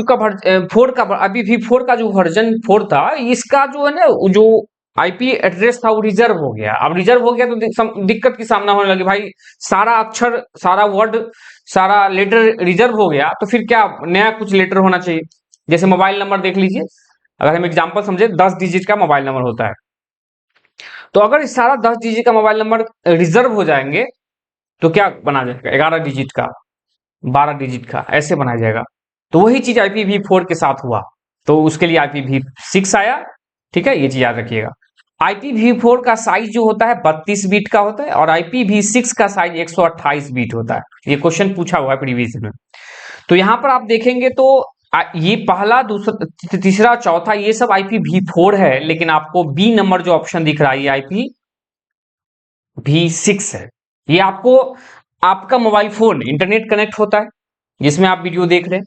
IPv4 का जो वर्जन 4 था, इसका जो है ना जो IP एड्रेस था वो रिजर्व हो गया। अब रिजर्व हो गया तो दिक्कत की सामना होने लगी, भाई सारा अक्षर, सारा वर्ड, सारा लेटर रिजर्व हो गया तो फिर क्या नया कुछ लेटर होना चाहिए। जैसे मोबाइल नंबर देख लीजिए, अगर हम एग्जांपल समझे 10 डिजिट का मोबाइल नंबर होता है, तो अगर सारा 10 डिजिट का मोबाइल नंबर रिजर्व हो जाएंगे तो क्या बना जाएगा, 11 डिजिट का, 12 डिजिट का, ऐसे बनाया जाएगा। तो वही चीज IPv4 के साथ हुआ, तो उसके लिए IPv6 आया। ठीक है, ये चीज याद रखिएगा। IPv4 का साइज जो होता है 32 बीट का होता है और IPv6 का साइज 128 बीट होता है। ये क्वेश्चन पूछा हुआ है प्रीवियस में। तो यहां पर आप देखेंगे तो ये पहला, दूसरा, तीसरा, चौथा ये सब IPv4 है, लेकिन आपको बी नंबर जो ऑप्शन दिख रहा है ये IPv6 है। ये आपको आपका मोबाइल फोन इंटरनेट कनेक्ट होता है जिसमें आप वीडियो देख रहे हैं,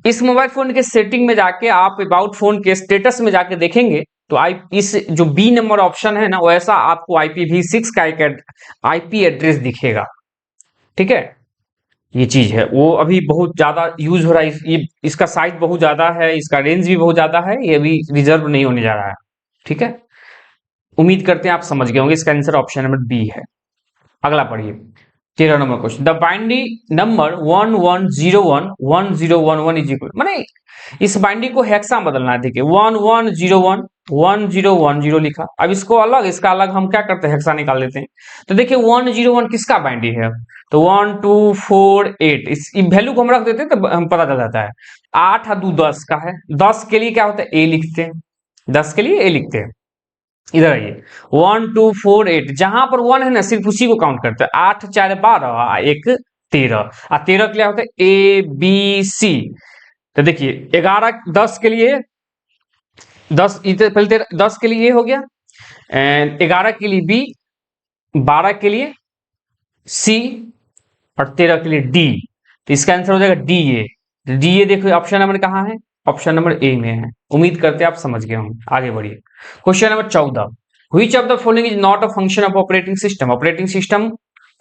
इस मोबाइल फोन के सेटिंग में जाके आप अबाउट फोन के स्टेटस में जाके देखेंगे तो इस जो बी नंबर ऑप्शन है ना, वैसा आपको IPv6 का एक IP एड्रेस दिखेगा। ठीक है, ये चीज है, वो अभी बहुत ज्यादा यूज हो रहा है। इसका साइज बहुत ज्यादा है, इसका रेंज भी बहुत ज्यादा है, ये अभी रिजर्व नहीं होने जा रहा है। ठीक है, उम्मीद करते हैं आप समझ गए होंगे। इसका आंसर ऑप्शन नंबर बी है। अगला पढ़िए, 13 number question, the binding number 11011011 is equal, माने इस बाइंडिंग को हेक्सा बदलना है। देखिए 11011010 लिखा, अब इसको अलग, इसका अलग हम क्या करते हैं, हेक्सा निकाल लेते हैं। तो देखिए 101 किसका बाइंडिंग है, तो 1 2 4 8, इस वैल्यू को हम रख देते हैं तो हम पता चल जाता है। 8 और 2 10 का है, 10 के लिए क्या होता है A लिखते हैं, 10 के लिए A लिखते हैं। इधर आइए 1 2 4 8, जहां पर 1 है ना सिर्फ उसी को काउंट करते हैं। 8 4 12, 1 13, और 13 के लिए होता है ABC। तो देखिए 11 10 के लिए 10, पहले 10 के लिए ये हो गया, 11 के लिए B, 12 के लिए C और 13 के लिए D। तो इसका आंसर हो जाएगा डी ए। डी ए देखो ऑप्शन नंबर कहाँ है, ऑप्शन नंबर ए में है। उम्मीद करते हैं आप समझ गए होंगे। आगे बढ़िए, question number 14, which of the following is not a function of operating system. Operating system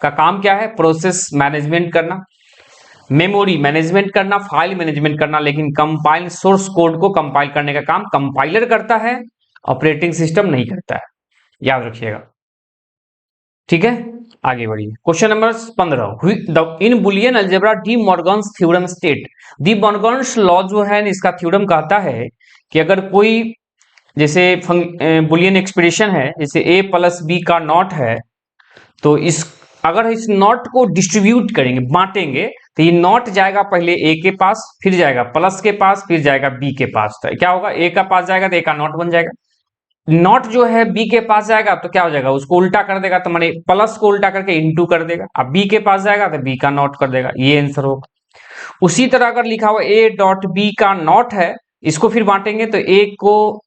का काम क्या है, प्रोसेस मैनेजमेंट करना, मेमोरी मैनेजमेंट करना, फाइल मैनेजमेंट करना, लेकिन कंपाइल सोर्स कोड को कंपाइल करने का काम कंपाइलर करता है, ऑपरेटिंग सिस्टम नहीं करता है, याद रखिएगा। ठीक है, आगे बढ़िए, question number 15, in Boolean algebra De Morgan's theorem state. De Morgan's law जो है इसका थ्योरम कहता है कि अगर कोई जैसे बुलियन एक्सप्रेशन है, जैसे a प्लस बी का नॉट है, तो अगर इस नॉट को डिस्ट्रीब्यूट करेंगे, बांटेंगे, तो ये नॉट जाएगा पहले a के पास, फिर जाएगा प्लस के पास, फिर जाएगा b के पास। तो क्या होगा, a का पास जाएगा तो a का नॉट बन जाएगा, नॉट जो है बी के पास जाएगा तो क्या हो जाएगा, उसको उल्टा कर देगा, तो माने प्लस को उल्टा करके इनटू कर देगा। अब बी के पास जाएगा तो बी का नॉट कर देगा, ये आंसर होगा। उसी तरह अगर लिखा हुआ ए डॉट बी का नॉट है, इसको फिर बांटेंगे तो ए को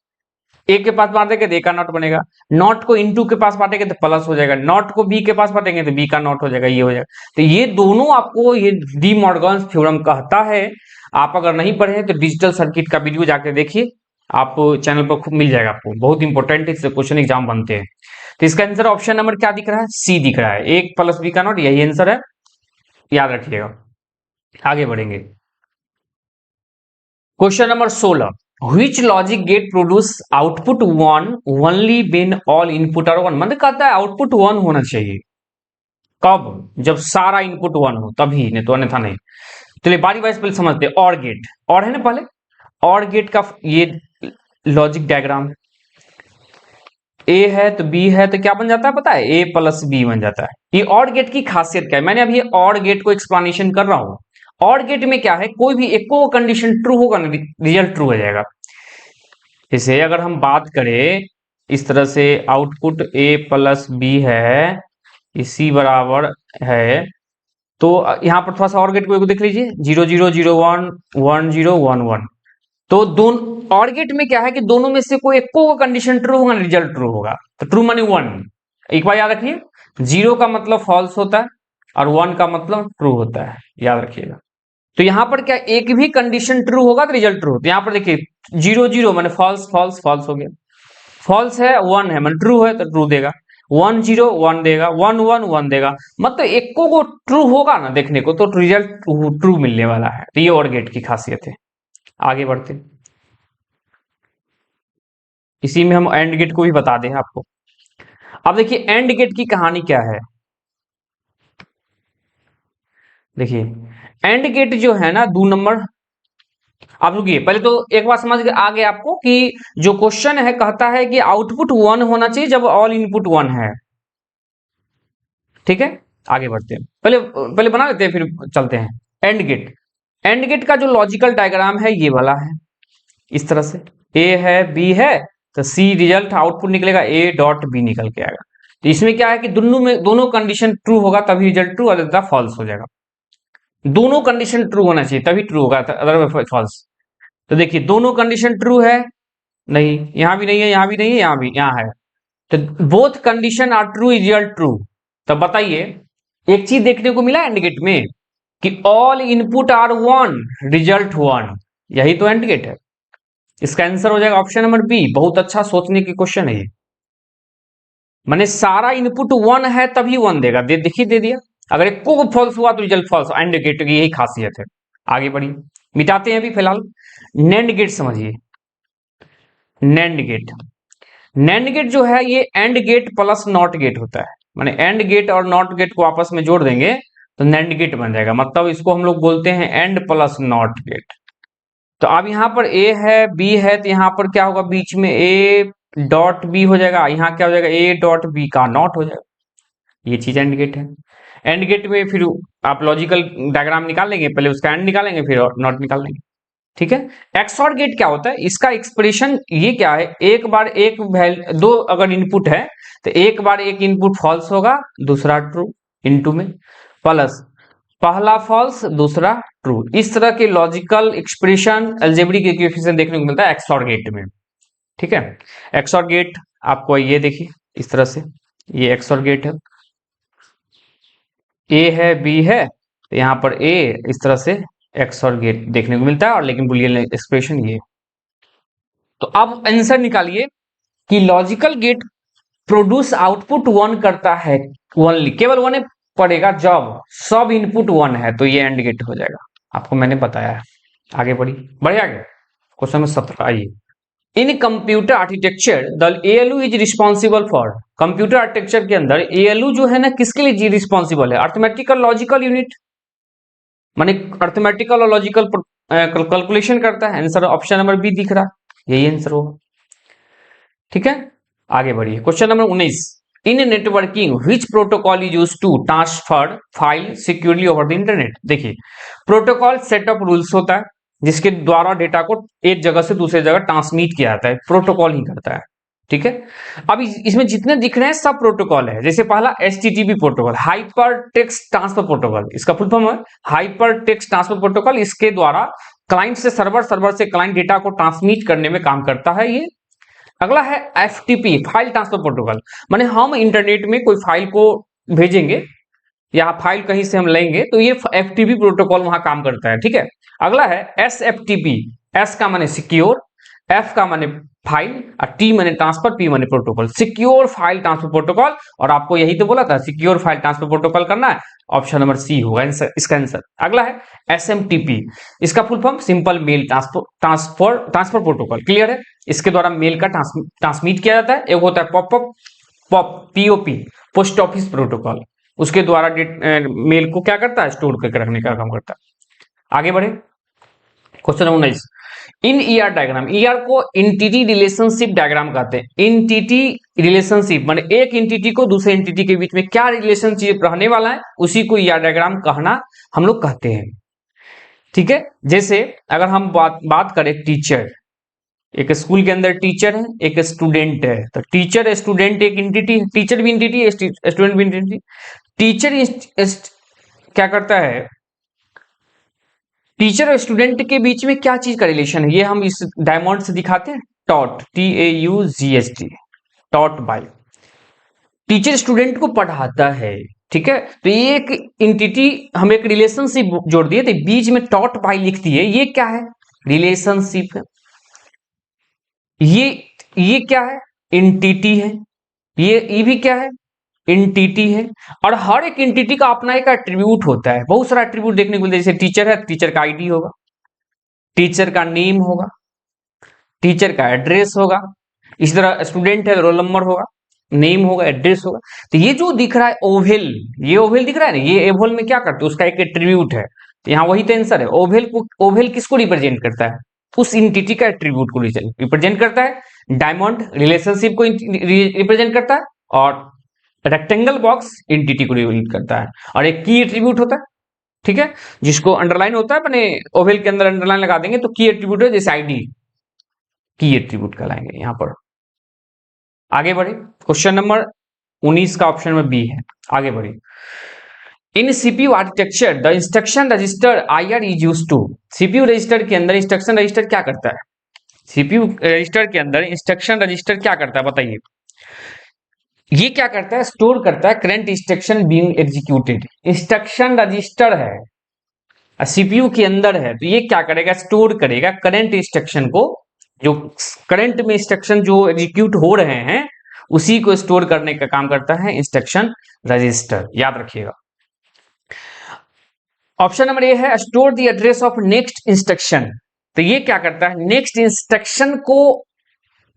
ए के पास बांट देंगे तो ए का नॉट बनेगा, नॉट को इनटू के पास बांटेंगे तो प्लस हो जाएगा, नॉट को बी के पास बांटेंगे तो बी का नॉट हो जाएगा, ये हो जाएगा। तो ये दोनों आपको ये डी मॉर्गन्स थ्योरम कहता है। आप अगर नहीं पढ़े तो डिजिटल सर्किट का वीडियो जाकर देखिए, आप चैनल पर खूब मिल जाएगा आपको, बहुत इंपॉर्टेंट इससे क्वेश्चन एग्जाम बनते हैं। तो इसका आंसर ऑप्शन नंबर क्या दिख रहा है? सी दिख रहा है, एक प्लस बी का नॉट, यही आंसर है, याद रखिएगा। आगे बढ़ेंगे, question number 16, which logic gate produce output 1 only when all input are 1। मतलब कहता है आउटपुट 1 होना चाहिए, कब? जब सारा इनपुट 1 हो तभी, नहीं तो अन्यथा नहीं। चलिए बारी बारी से पहले समझते हैं, और गेट, और है ना पहले, और गेट का ये लॉजिक डायग्राम, ए है तो बी है तो क्या बन जाता है पता है? ए प्लस बी बन जाता है। ये और गेट की खासियत क्या है? मैंने अभी ये और गेट को एक्सप्लेनेशन कर रहा हूं। और गेट में क्या है, कोई भी एक को कंडीशन ट्रू होगा ना, रिजल्ट ट्रू हो जाएगा। जैसे अगर हम बात करें इस तरह से, आउटपुट ए प्लस बी है, इसी बराबर है, तो यहां पर थोड़ा सा और गेट को देख लीजिए, 0 0 0 1 1 0 1 1। तो दोनों और गेट में क्या है कि दोनों में से कोई एक को कंडीशन ट्रू होगा, रिजल्ट ट्रू होगा। तो ट्रू माने 1। एक बार याद रखिए, 0 का मतलब फॉल्स होता है और 1 का मतलब ट्रू होता है, याद रखिएगा। तो यहां पर क्या, एक भी कंडीशन ट्रू होगा तो रिजल्ट ट्रू होता है। यहां पर देखिए 0 0 माने फॉल्स फॉल्स फॉल्स हो गया, फॉल्स है 1 है माने ट्रू है तो ट्रू देगा, 1 0 1 देगा, 1 1 1 देगा। मतलब एक को ट्रू होगा ना देखने को तो रिजल्ट ट्रू मिलने वाला है। तो ये और गेट की खासियत है। आगे बढ़ते, इसी में हम एंड गेट को भी बता दें आपको। अब देखिए एंड गेट की कहानी क्या है। देखिए एंड गेट जो है ना 2 नंबर, आप रुकिए पहले तो एक बार समझ आ गया आपको कि जो क्वेश्चन है कहता है कि आउटपुट 1 होना चाहिए जब ऑल इनपुट 1 है। ठीक है, आगे बढ़ते हैं, पहले पहले बना लेते हैं फिर चलते हैं। एंड गेट, एंड गेट का जो लॉजिकल डायग्राम है ये वाला है, इस तरह से ए है बी है तो सी रिजल्ट आउटपुट निकलेगा, ए डॉट बी निकल के आएगा। तो इसमें क्या है कि दोनों कंडीशन ट्रू होगा तभी रिजल्ट ट्रू, अदरवाइज फॉल्स हो जाएगा। दोनों कंडीशन ट्रू होना चाहिए तभी ट्रू होगा, अदरवाइज फॉल्स। तो देखिए दोनों कंडीशन ट्रू है, नहीं यहां भी नहीं है, यहां भी नहीं है, यहां भी, यहां है। तो both condition are true, result true. तब बताइए, एक चीज देखने को मिला एंड गेट में कि ऑल इनपुट आर 1 रिजल्ट 1, यही तो एंड गेट है। इसका आंसर हो जाएगा ऑप्शन नंबर बी। बहुत अच्छा सोचने की क्वेश्चन है ये, माने सारा इनपुट 1 है तभी 1 देगा, देखिए दे दिया। अगर एक को फॉल्स हुआ तो रिजल्ट फॉल्स, एंड गेट की यही खासियत है। आगे बढ़िए, मिटाते हैं अभी फिलहाल। नैंड गेट समझिए, नैंड गेट, नैंड गेट जो है ये and gate plus not gate होता है। माने एंड गेट और नॉट गेट को आपस में जोड़ देंगे तो नैंड गेट बन जाएगा। मतलब इसको हम लोग बोलते हैं एंड प्लस नॉट गेट। तो अब यहां पर ए है बी है तो यहां पर क्या होगा, बीच में ए डॉट बी हो जाएगा, यहां क्या हो जाएगा, ए डॉट बी का नॉट हो जाएगा। ये चीज एंड गेट है। एंड गेट में फिर आप लॉजिकल डायग्राम निकाल लेंगे, पहले उसका एंड निकालेंगे फिर नॉट निकाल लेंगे। ठीक है, एक्सऑर गेट क्या होता है, इसका एक्सप्रेशन ये क्या है, एक बार एक दो अगर इनपुट है तो एक बार एक इनपुट फॉल्स होगा दूसरा ट्रू, इनटू में प्लस पहला फॉल्स दूसरा ट्रू। इस तरह के लॉजिकल एक्सप्रेशन अलजेब्रिक इक्वेशन देखने को मिलता है एक्सऑर गेट में। ठीक है, एक्सऑर गेट आपको ये देखिए इस तरह से, ये एक्सऑर गेट है, ए है बी है तो यहां पर ए इस तरह से एक्सऑर गेट देखने को मिलता है, और लेकिन बुलियन एक्सप्रेशन ये। तो अब आंसर निकालिए कि लॉजिकल गेट प्रोड्यूस आउटपुट 1 करता है, ओनली केवल 1 पड़ेगा जब सब इनपुट 1 है, तो ये एंड गेट हो जाएगा। आपको मैंने बताया है। आगे बढ़िए आगे, क्वेश्चन नंबर 17 आइए। इन computer architecture the ALU is responsible for, computer architecture के अंदर एएलयू जो है ना किसके लिए रिस्पॉन्सिबल है, अर्थमेटिकल लॉजिकल यूनिट, माने अर्थमेटिकल और लॉजिकल कैलकुलेशन करता है। आंसर ऑप्शन नंबर बी दिख रहा है, यही आंसर होगा। ठीक है, आगे बढ़िए, question number 19, in networking which protocol is used to transfer file securely over the internet. देखिए प्रोटोकॉल सेट ऑफ रूल्स होता है जिसके द्वारा डेटा को एक जगह से दूसरी जगह ट्रांसमिट किया जाता है, प्रोटोकॉल ही करता है। ठीक है, अब इसमें जितने दिख रहे हैं सब प्रोटोकॉल है। जैसे पहला HTTP protocol, hyper text transfer protocol, इसका फुल फॉर्म है हाइपर टेक्स्ट ट्रांसफर प्रोटोकॉल। इसके द्वारा क्लाइंट से सर्वर, सर्वर से क्लाइंट डेटा को ट्रांसमिट करने में काम करता है ये। अगला है FTP, फाइल ट्रांसफर प्रोटोकॉल, माने हम इंटरनेट में कोई फाइल को भेजेंगे या फाइल कहीं से हम लेंगे तो ये FTP प्रोटोकॉल वहां काम करता है। ठीक है, अगला है SFTP, S का माने सिक्योर, एफ का माने फाइल और टी माने ट्रांसफर, पी माने protocol, secure file transfer protocol. और आपको यही तो बोला था सिक्योर फाइल ट्रांसफर प्रोटोकॉल करना है, ऑप्शन नंबर सी होगा इसका आंसर। अगला है एसएमटीपी, इसका full form simple mail transfer protocol, clear है। इसके द्वारा मेल का ट्रांसमिट किया जाता है। एक होता है पीओपी, पोस्ट ऑफिस प्रोटोकॉल, उसके द्वारा मेल को क्या करता है, स्टोर करके रखने का काम करता है। आगे बढ़े, क्वेश्चन नंबर 19, इन ईआर डायग्राम, ईआर को इंटिटी रिलेशनशिप डायग्राम कहते हैं। इंटिटी रिलेशनशिप माने एक इंटिटी को दूसरे इंटिटी के बीच में क्या रिलेशनशिप रहने वाला है, उसी को ईआर डायग्राम कहना हम लोग कहते हैं। ठीक है, जैसे अगर हम बात करें टीचर, एक स्कूल के अंदर टीचर है, एक स्टूडेंट है, तो टीचर स्टूडेंट एक इंटिटी है, टीचर भी इंटिटी है, स्टूडेंट भी इंटिटी। टीचर क्या करता है, टीचर और स्टूडेंट के बीच में क्या चीज का रिलेशन है, ये हम इस डायमंड से दिखाते हैं। Taught, TAUGHT, taught by, teacher student को पढ़ाता है। ठीक है, तो ये एक इंटिटी, हम एक रिलेशनशिप जोड़ दिए थे, बीच में टॉट बाय लिख दिए, ये क्या है, रिलेशनशिप है। ये क्या है, इंटिटी है। ये भी क्या है, इंटिटी है। और हर एक इंटिटी का अपना एक एट्रीब्यूट होता है, बहुत सारा एट्रीब्यूट देखने को मिलता है। जैसे टीचर है, टीचर का आईडी होगा, टीचर का नेम होगा, टीचर का एड्रेस होगा। इसी तरह स्टूडेंट है, रोल नंबर होगा, नेम होगा, एड्रेस होगा। तो ये जो दिख रहा है ओवेल, ये ओवेल दिख रहा है ना, ये ओवेल में क्या करते हैं, उसका एक एट्रीब्यूट है। तो यहाँ वही तो आंसर है। ओवेल किसको रिप्रेजेंट करता है, उस इंटिटी का एट्रीब्यूट को रिप्रेजेंट करता है। डायमंड रिलेशनशिप को रिप्रेजेंट करता है, और रेक्टेंगल बॉक्स इंटिटी को रिप्रेजेंट करता है, और एक की एट्रीब्यूट होता है। ठीक है, जिसको अंडरलाइन होता है, अपने ओवेल के अंदर अंडरलाइन लगा देंगे तो की एट्रीब्यूट है, जैसे आईडी की एट्रीब्यूट कहलाएंगे यहां पर। आगे बढ़े, क्वेश्चन नंबर 19 का ऑप्शन में बी है। आगे बढ़े, in CPU architecture the instruction register IR is used to, CPU register के अंदर इंस्ट्रक्शन रजिस्टर क्या करता है, सीपीयू रजिस्टर के अंदर इंस्ट्रक्शन रजिस्टर क्या करता है बताइए। ये क्या करता है, स्टोर करता है current instruction being executed. Instruction register है, सीपीयू के अंदर है, तो ये क्या करेगा, स्टोर करेगा करंट इंस्ट्रक्शन को, जो करंट में इंस्ट्रक्शन जो एग्जीक्यूट हो रहे हैं उसी को स्टोर करने का काम करता है इंस्ट्रक्शन रजिस्टर, याद रखिएगा। ऑप्शन नंबर ए है store the address of next instruction, तो ये क्या करता है, नेक्स्ट इंस्ट्रक्शन को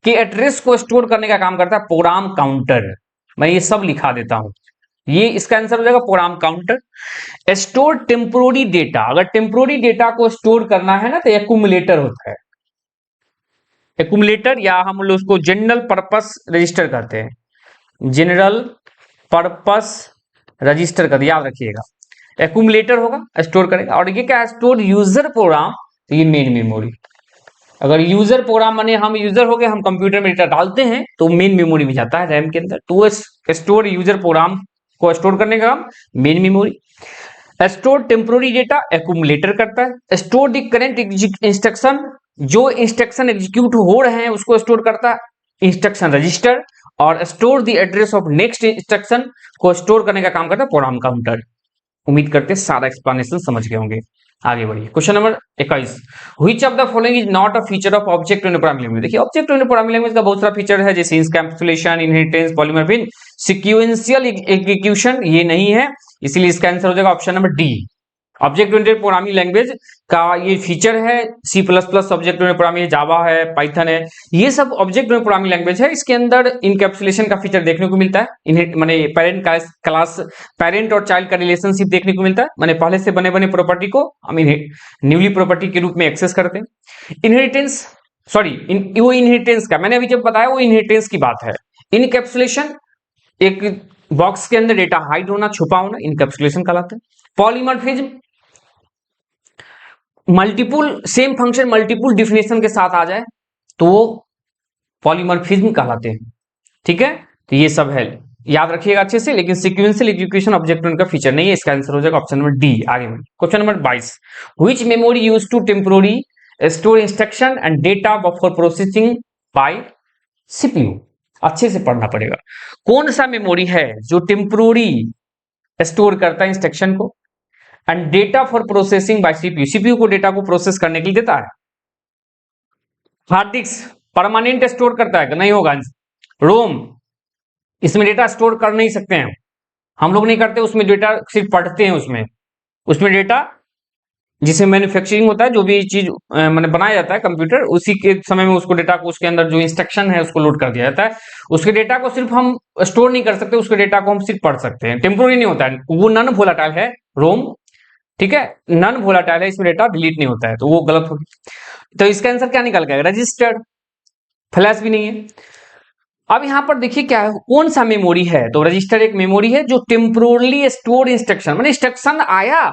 के एड्रेस को स्टोर करने का काम करता है प्रोग्राम काउंटर। मैं ये सब लिखा देता हूं, ये इसका आंसर हो जाएगा program counter. Store temporary data, अगर टेम्पोररी डेटा को स्टोर करना है ना तो एक्यूमुलेटर होता है, एक्यूमुलेटर, या हम लोग उसको जनरल पर्पस रजिस्टर कहते हैं, जनरल पर्पस रजिस्टर कहते हैं, याद रखिएगा। एक्यूमुलेटर होगा, स्टोर करेगा। और ये क्या है, स्टोर यूजर प्रोग्राम, तो ये मेन मेमोरी। अगर यूजर प्रोग्राम माने हम यूजर हो गए, हम कंप्यूटर में डेटा डालते हैं तो मेन मेमोरी में जाता है, रैम के अंदर, तो वो स्टोर यूजर प्रोग्राम को स्टोर करने का काम main memory. Store temporary data accumulator करता है। स्टोर द करंट इंस्ट्रक्शन, जो इंस्ट्रक्शन एग्जीक्यूट हो रहे हैं उसको स्टोर करता है इंस्ट्रक्शन रजिस्टर। और store the address of next instruction को स्टोर करने का काम करता है प्रोग्राम काउंटर। उम्मीद करते हैं सारा एक्सप्लेनेशन समझ गए होंगे। आगे बढ़िए, question number 21, which of the following is not a feature of object oriented programming language. देखिए ऑब्जेक्ट ओरिएंटेड प्रोग्रामिंग लैंग्वेज का बहुत सारा फीचर है, जैसे encapsulation, inheritance, polymorphism, sequential execution, ये नहीं है, इसलिए इसका आंसर हो जाएगा option number D. Object oriented programming language का ये फीचर है, C++ ऑब्जेक्ट ओरिएंटेड प्रोग्रामिंग, जावा है, पाइथन है, ये सब ऑब्जेक्ट ओरिएंटेड प्रोग्रामिंग लैंग्वेज है। इसके अंदर इनकैप्सुलेशन का फीचर देखने को मिलता है, माने पेरेंट क्लास, पेरेंट और चाइल्ड का रिलेशनशिप देखने को मिलता है, माने पहले से बने बने प्रॉपर्टी को हम न्यूली प्रॉपर्टी के रूप में एक्सेस करते हैं। इनहेरिटेंस, सॉरी वो इनहेरिटेंस का मैंने अभी जब बताया, वो इनहेरिटेंस की बात है। इनकैप्सुलेशन, एक बॉक्स के अंदर डेटा हाइड होना, छुपा होना, इनकैप्सुलेशन कहलाता है। Polymorphism, multiple same function multiple definition के साथ आ जाए तो वो पॉलीमॉर्फिज्म कहलाते हैं। ठीक है, तो ये सब है, याद रखिएगा अच्छे से। लेकिन सीक्वेंशियल एग्जीक्यूशन ऑब्जेक्ट का फीचर नहीं है, इसका आंसर हो जाएगा ऑप्शन नंबर डी। आगे बढ़िए, question number 22, which memory used to temporary store instruction and data for processing by CPU. अच्छे से पढ़ना पड़ेगा, कौन सा मेमोरी है जो टेम्पोररी स्टोर करता है इंस्ट्रक्शन को and data for processing by CPU, CPU को डेटा को प्रोसेस करने के लिए देता है। हार्ड डिस्क परमानेंट स्टोर करता है कि नहीं होगा? रोम इसमें डेटा स्टोर कर नहीं सकते हैं, हम लोग नहीं करते, उसमें डेटा सिर्फ पढ़ते हैं, उसमें डेटा जिसे मैन्युफैक्चरिंग होता है, जो भी चीज मैंने बनाया जाता है कंप्यूटर, उसी के समय में उसको डेटा को उसके अंदर जो इंस्ट्रक्शन है उसको लोड कर दिया जाता है। उसके डेटा को सिर्फ हम स्टोर नहीं कर सकते, उसके डेटा को हम सिर्फ पढ़ सकते हैं, टेम्पोररी नहीं होता है, वो नॉन वोलाटाइल है रोम, ठीक है, नॉन वोलाटाइल है, इसमें डेटा डिलीट नहीं होता है, तो वो गलत होगी। तो इसका आंसर क्या निकल गया? रजिस्टर्ड। फ्लैश भी नहीं है। अब यहां पर देखिए क्या है, कौन सा मेमोरी है, तो रजिस्टर एक मेमोरी है जो टेम्पोरली स्टोर इंस्ट्रक्शन, मैंने इंस्ट्रक्शन आया,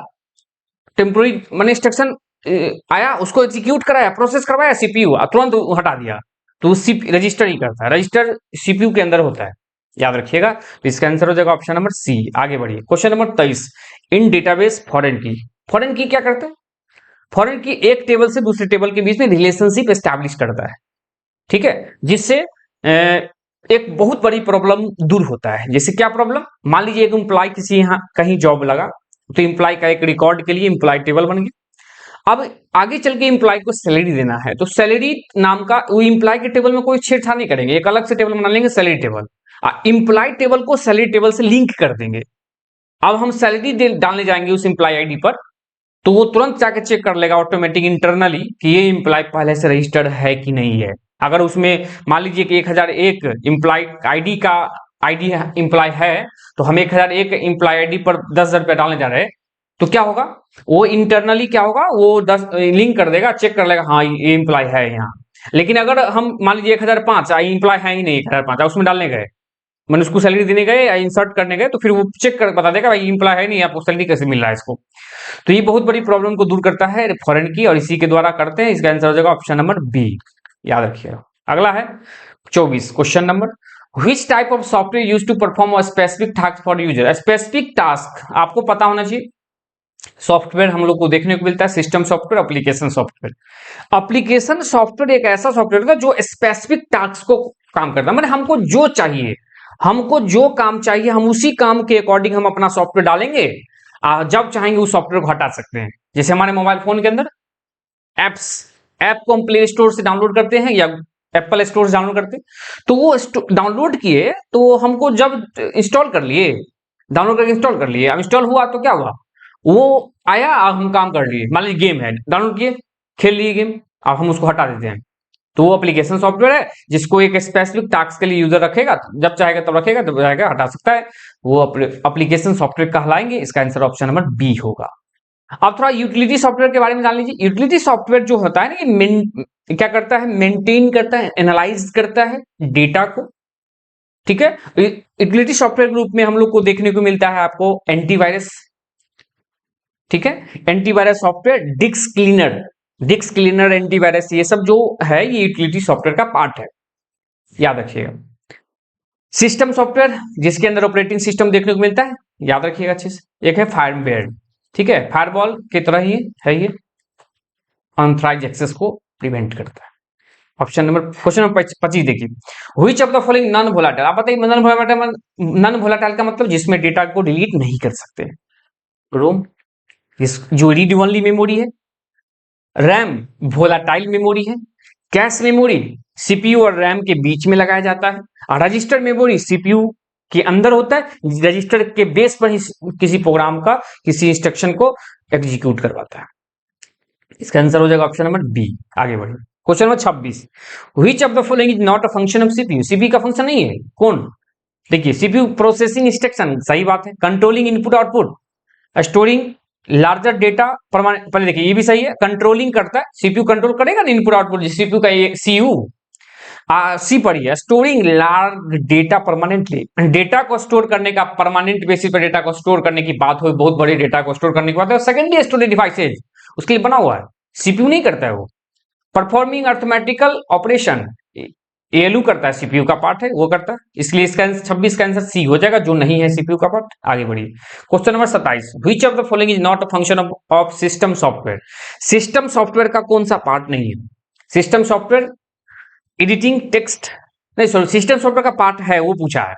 टेम्पोररी मैंने इंस्ट्रक्शन आया, उसको एग्जीक्यूट कराया, प्रोसेस करवाया, सीपीयू तुरंत हटा दिया, तो रजिस्टर ही करता है, रजिस्टर सीपीयू के अंदर होता है, याद रखिएगा। तो इसका आंसर हो जाएगा ऑप्शन नंबर सी। आगे बढ़िए, question number 23, in database foreign key, foreign key क्या करते हैं? फॉरेन की एक टेबल से दूसरे टेबल के बीच में रिलेशनशिप एस्टैब्लिश करता है, ठीक है, जिससे एक बहुत बड़ी प्रॉब्लम दूर होता है। जैसे क्या प्रॉब्लम? मान लीजिए एक एम्प्लॉय किसी यहाँ कहीं जॉब लगा, तो एम्प्लॉय का एक रिकॉर्ड के लिए एम्प्लॉय टेबल बन गया। अब आगे चल के एम्प्लॉय को सैलरी देना है, तो सैलरी नाम का वो एम्प्लॉय के टेबल में कोई छेड़छाड़ नहीं करेंगे, एक अलग से टेबल बना लेंगे सैलरी टेबल, एम्प्लॉय टेबल को सैलरी टेबल से लिंक कर देंगे। अब हम सैलरी डालने जाएंगे उस एम्प्लॉय आईडी पर, तो वो तुरंत जाकर चेक कर लेगा ऑटोमेटिक इंटरनली कि ये एम्प्लॉय पहले से रजिस्टर्ड है कि नहीं है। अगर उसमें मान लीजिए कि 1001 एम्प्लॉय आईडी का आईडी एम्प्लॉय है, तो हम 1001 एम्प्लॉय आईडी पर 10,000 रुपया डालने जा रहे हैं, तो क्या होगा, वो इंटरनली क्या होगा, वो 10 लिंक कर देगा, चेक कर लेगा हाँ ये एम्प्लॉय है यहाँ। लेकिन अगर हम मान लीजिए 1005 एम्प्लॉय है ही नहीं, 1005 उसमें डालने गए, मैंने उसको सैलरी देने गए या इंसर्ट करने गए, तो फिर वो चेक कर बता देगा भाई एम्प्लॉय है नहीं, आपको सैलरी कैसे मिल रहा है इसको। तो ये बहुत बड़ी प्रॉब्लम को दूर करता है फॉरेन की, और इसी के द्वारा करते हैं। इसका आंसर हो जाएगा ऑप्शन नंबर बी, याद रखिएगा। अगला है 24 question number, which type of software use to perform a specific task for user. Specific task आपको पता होना चाहिए। सॉफ्टवेयर हम लोग को देखने को मिलता है system software, application software. Application software एक ऐसा सॉफ्टवेयर होता है जो स्पेसिफिक टास्क को काम करता है, मतलब हमको जो चाहिए, हमको जो काम चाहिए, हम उसी काम के अकॉर्डिंग हम अपना सॉफ्टवेयर डालेंगे, जब चाहेंगे उस सॉफ्टवेयर को हटा सकते हैं। जैसे हमारे मोबाइल फोन के अंदर एप्स, ऐप को हम प्ले स्टोर से डाउनलोड करते हैं या एप्पल स्टोर से डाउनलोड करते हैं, तो वो डाउनलोड किए तो हमको जब इंस्टॉल कर लिए, डाउनलोड करके इंस्टॉल कर लिए, अब इंस्टॉल हुआ तो क्या हुआ, वो आया, अब हम काम कर लिए, मान लीजिए गेम है, डाउनलोड किए, खेल लिए गेम, अब हम उसको हटा देते हैं, तो वो एप्लीकेशन सॉफ्टवेयर है जिसको एक स्पेसिफिक टास्क के लिए यूजर रखेगा, जब चाहेगा तब रखेगा, जब चाहेगा हटा सकता है, वो एप्लीकेशन सॉफ्टवेयर कहलाएंगे। इसका आंसर ऑप्शन नंबर बी होगा। अब थोड़ा यूटिलिटी सॉफ्टवेयर के बारे में जान लीजिए। यूटिलिटी सॉफ्टवेयर जो होता है ना, ये क्या करता है, मेंटेन करता है, एनालाइज करता है डेटा को, ठीक है। यूटिलिटी सॉफ्टवेयर के रूप में हम लोग को देखने को मिलता है आपको एंटीवायरस, ठीक है, antivirus software, disk cleaner, antivirus, ये सब जो है ये यूटिलिटी सॉफ्टवेयर का पार्ट है, याद रखिएगा। सिस्टम सॉफ्टवेयर जिसके अंदर ऑपरेटिंग सिस्टम देखने को मिलता है, याद रखिएगा अच्छे से। एक है फायरवेयर, ठीक है, फायरवॉल की तरह ही है ये, अनऑथराइज्ड एक्सेस को प्रिवेंट करता है। ऑप्शन नंबर, क्वेश्चन नंबर 25 देखिए, which of the following non volatile, आप बताइए नॉन वोलाटाइल का मतलब जिसमें डेटा को डिलीट नहीं कर सकते। रोम जो रीड ओनली मेमोरी है, रैम वोलाटाइल मेमोरी है, कैश मेमोरी सीपीयू और रैम के बीच में लगाया जाता है, और रजिस्टर मेमोरी सीपीयू के अंदर होता है, रजिस्टर के बेस पर ही किसी प्रोग्राम का, किसी इंस्ट्रक्शन को एग्जीक्यूट करवाता है। इसका आंसर हो जाएगा ऑप्शन नंबर बी। आगे बढ़िए, question number 26, which of the following is not a function of CPU. CPU का फंक्शन नहीं है, कौन? देखिए, सीपीयू प्रोसेसिंग इंस्ट्रक्शन, सही बात है, controlling input output, storing larger data, पहले देखिए ये भी सही है, कंट्रोलिंग करता है, सीपीयू कंट्रोल करेगा ना इनपुट आउटपुट, सीपीयू का ये सीयू, सी पढ़िए, storing large data permanently, data को स्टोर करने का, परमानेंट बेसिस पर डेटा को स्टोर करने की बात हो, बहुत बड़े डेटा को स्टोर करने की बात है, सेकेंडरी स्टोरेज डिवाइसेज उसके लिए बना हुआ है, सीपीयू नहीं करता है वो। परफॉर्मिंग अर्थमेटिकल ऑपरेशन, एएलयू करता है, सीपीयू का पार्ट है, वो करता है, इसलिए इसका 26 का आंसर सी हो जाएगा, जो नहीं है सीपीयू का पार्ट। आगे बढ़िए, question number 27, which of the following is not a function of system software. System software का कौन सा पार्ट नहीं है? सिस्टम सॉफ्टवेयर एडिटिंग टेक्स्ट, नहीं सॉरी, सिस्टम सॉफ्टवेयर का पार्ट है, वो पूछा है,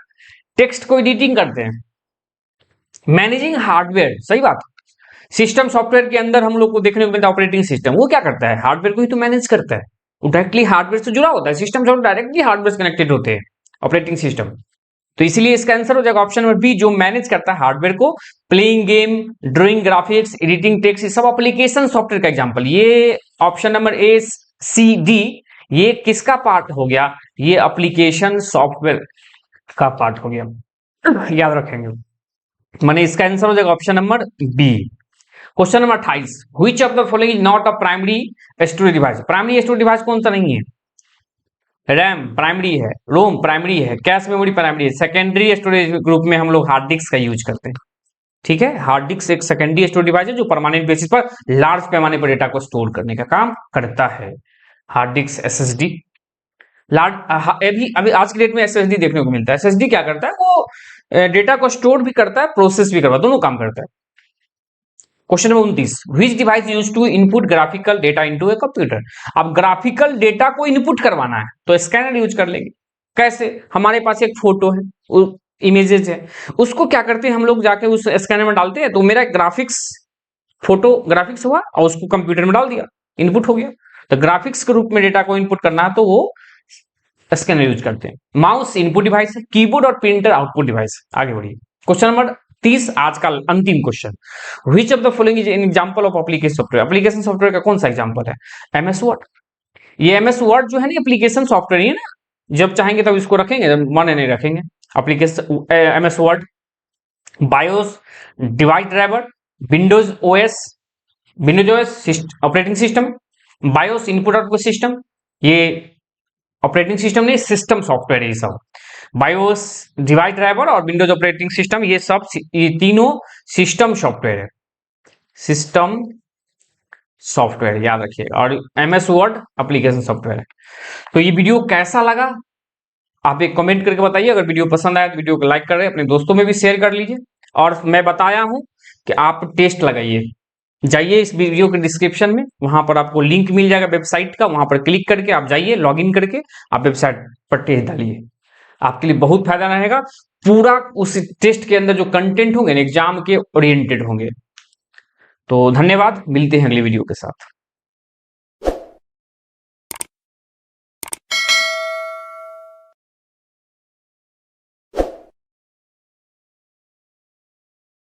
टेक्स्ट को एडिटिंग करते हैं, मैनेजिंग हार्डवेयर, सही बात। सिस्टम सॉफ्टवेयर के अंदर हम लोग को देखने को मिलता है ऑपरेटिंग सिस्टम, वो क्या करता है, हार्डवेयर को ही तो मैनेज करता है, वो डायरेक्टली हार्डवेयर से जुड़ा होता है, सिस्टम से डायरेक्टली हार्डवेयर से कनेक्टेड होते हैं ऑपरेटिंग सिस्टम। तो इसीलिए इसका आंसर हो जाएगा ऑप्शन नंबर बी, जो मैनेज करता है हार्डवेयर को। Playing game, drawing graphics, editing text, ये सब एप्लीकेशन सॉफ्टवेयर का एग्जांपल। ये option number A C D ये किसका पार्ट हो गया? ये एप्लीकेशन सॉफ्टवेयर का पार्ट हो गया, याद रखेंगे। माने इसका आंसर हो जाएगा option number B. Question number 28, which of the following is not a primary storage device? Primary storage device कौन सा नहीं है? रैम प्राइमरी है, रोम प्राइमरी है, कैश मेमोरी प्राइमरी है। सेकेंडरी स्टोरेज ग्रुप में हम लोग हार्ड डिस्क का यूज करते हैं। ठीक है, हार्ड डिस्क एक सेकेंडरी स्टोरेज डिवाइस है जो परमानेंट बेसिस पर लार्ज पैमाने पर डेटा को स्टोर करने का काम करता है। हार्ड डिस्क एसएसडी अभी आज की डेट में एसएसडी देखने को मिलता है। एसएसडी क्या करता है? वो डेटा को स्टोर भी करता है, प्रोसेस भी करता है, दोनों काम करता है। Question number 29, which device use to input graphical data into a computer? अब ग्राफिकल डेटा को इनपुट करवाना है तो स्कैनर यूज कर लेंगे। कैसे? हमारे पास एक फोटो है, इमेजेस है, उसको क्या करते हैं हम लोग, जाके उस स्कैनर में डालते हैं, तो मेरा ग्राफिक्स फोटो ग्राफिक्स हुआ और उसको कंप्यूटर में डाल दिया, इनपुट हो गया। तो ग्राफिक्स के रूप में डेटा को इनपुट करना है तो वो स्कैनर यूज करते हैं। माउस इनपुट डिवाइस है, कीबोर्ड और प्रिंटर आउटपुट डिवाइस। आगे बढ़िए, क्वेश्चन नंबर 30 आज का अंतिम question, which of the following is an example of application software? Application software का कौन सा एग्जांपल है? MS word. ये एमएस वर्ड जो है ना एप्लीकेशन सॉफ्टवेयर ही है ना, जब चाहेंगे तब इसको रखेंगे, मन नहीं रखेंगे। Application MS word, BIOS, device driver, Windows OS operating system, BIOS input output system, ये ऑपरेटिंग सिस्टम नहीं सिस्टम सॉफ्टवेयर है ये सब। बायोस, डिवाइस ड्राइवर और विंडोज ऑपरेटिंग सिस्टम, ये तीनों सिस्टम सॉफ्टवेयर है, सिस्टम सॉफ्टवेयर याद रखिएगा। और एमएस वर्ड एप्लीकेशन सॉफ्टवेयर है। तो ये वीडियो कैसा लगा आप एक कमेंट करके बताइए। अगर वीडियो पसंद आया तो वीडियो को लाइक कर रहे, अपने दोस्तों में भी शेयर कर लीजिए। और मैं बताया हूं कि आप टेस्ट लगाइए, जाइए इस वीडियो के डिस्क्रिप्शन में, वहां पर आपको लिंक मिल जाएगा वेबसाइट का, वहां पर क्लिक करके आप जाइए, लॉगिन करके आप वेबसाइट पर टेस्ट डालिए, आपके लिए बहुत फायदा रहेगा। पूरा उस टेस्ट के अंदर जो कंटेंट होंगे एग्जाम के ओरिएंटेड होंगे। तो धन्यवाद, मिलते हैं अगले वीडियो के साथ।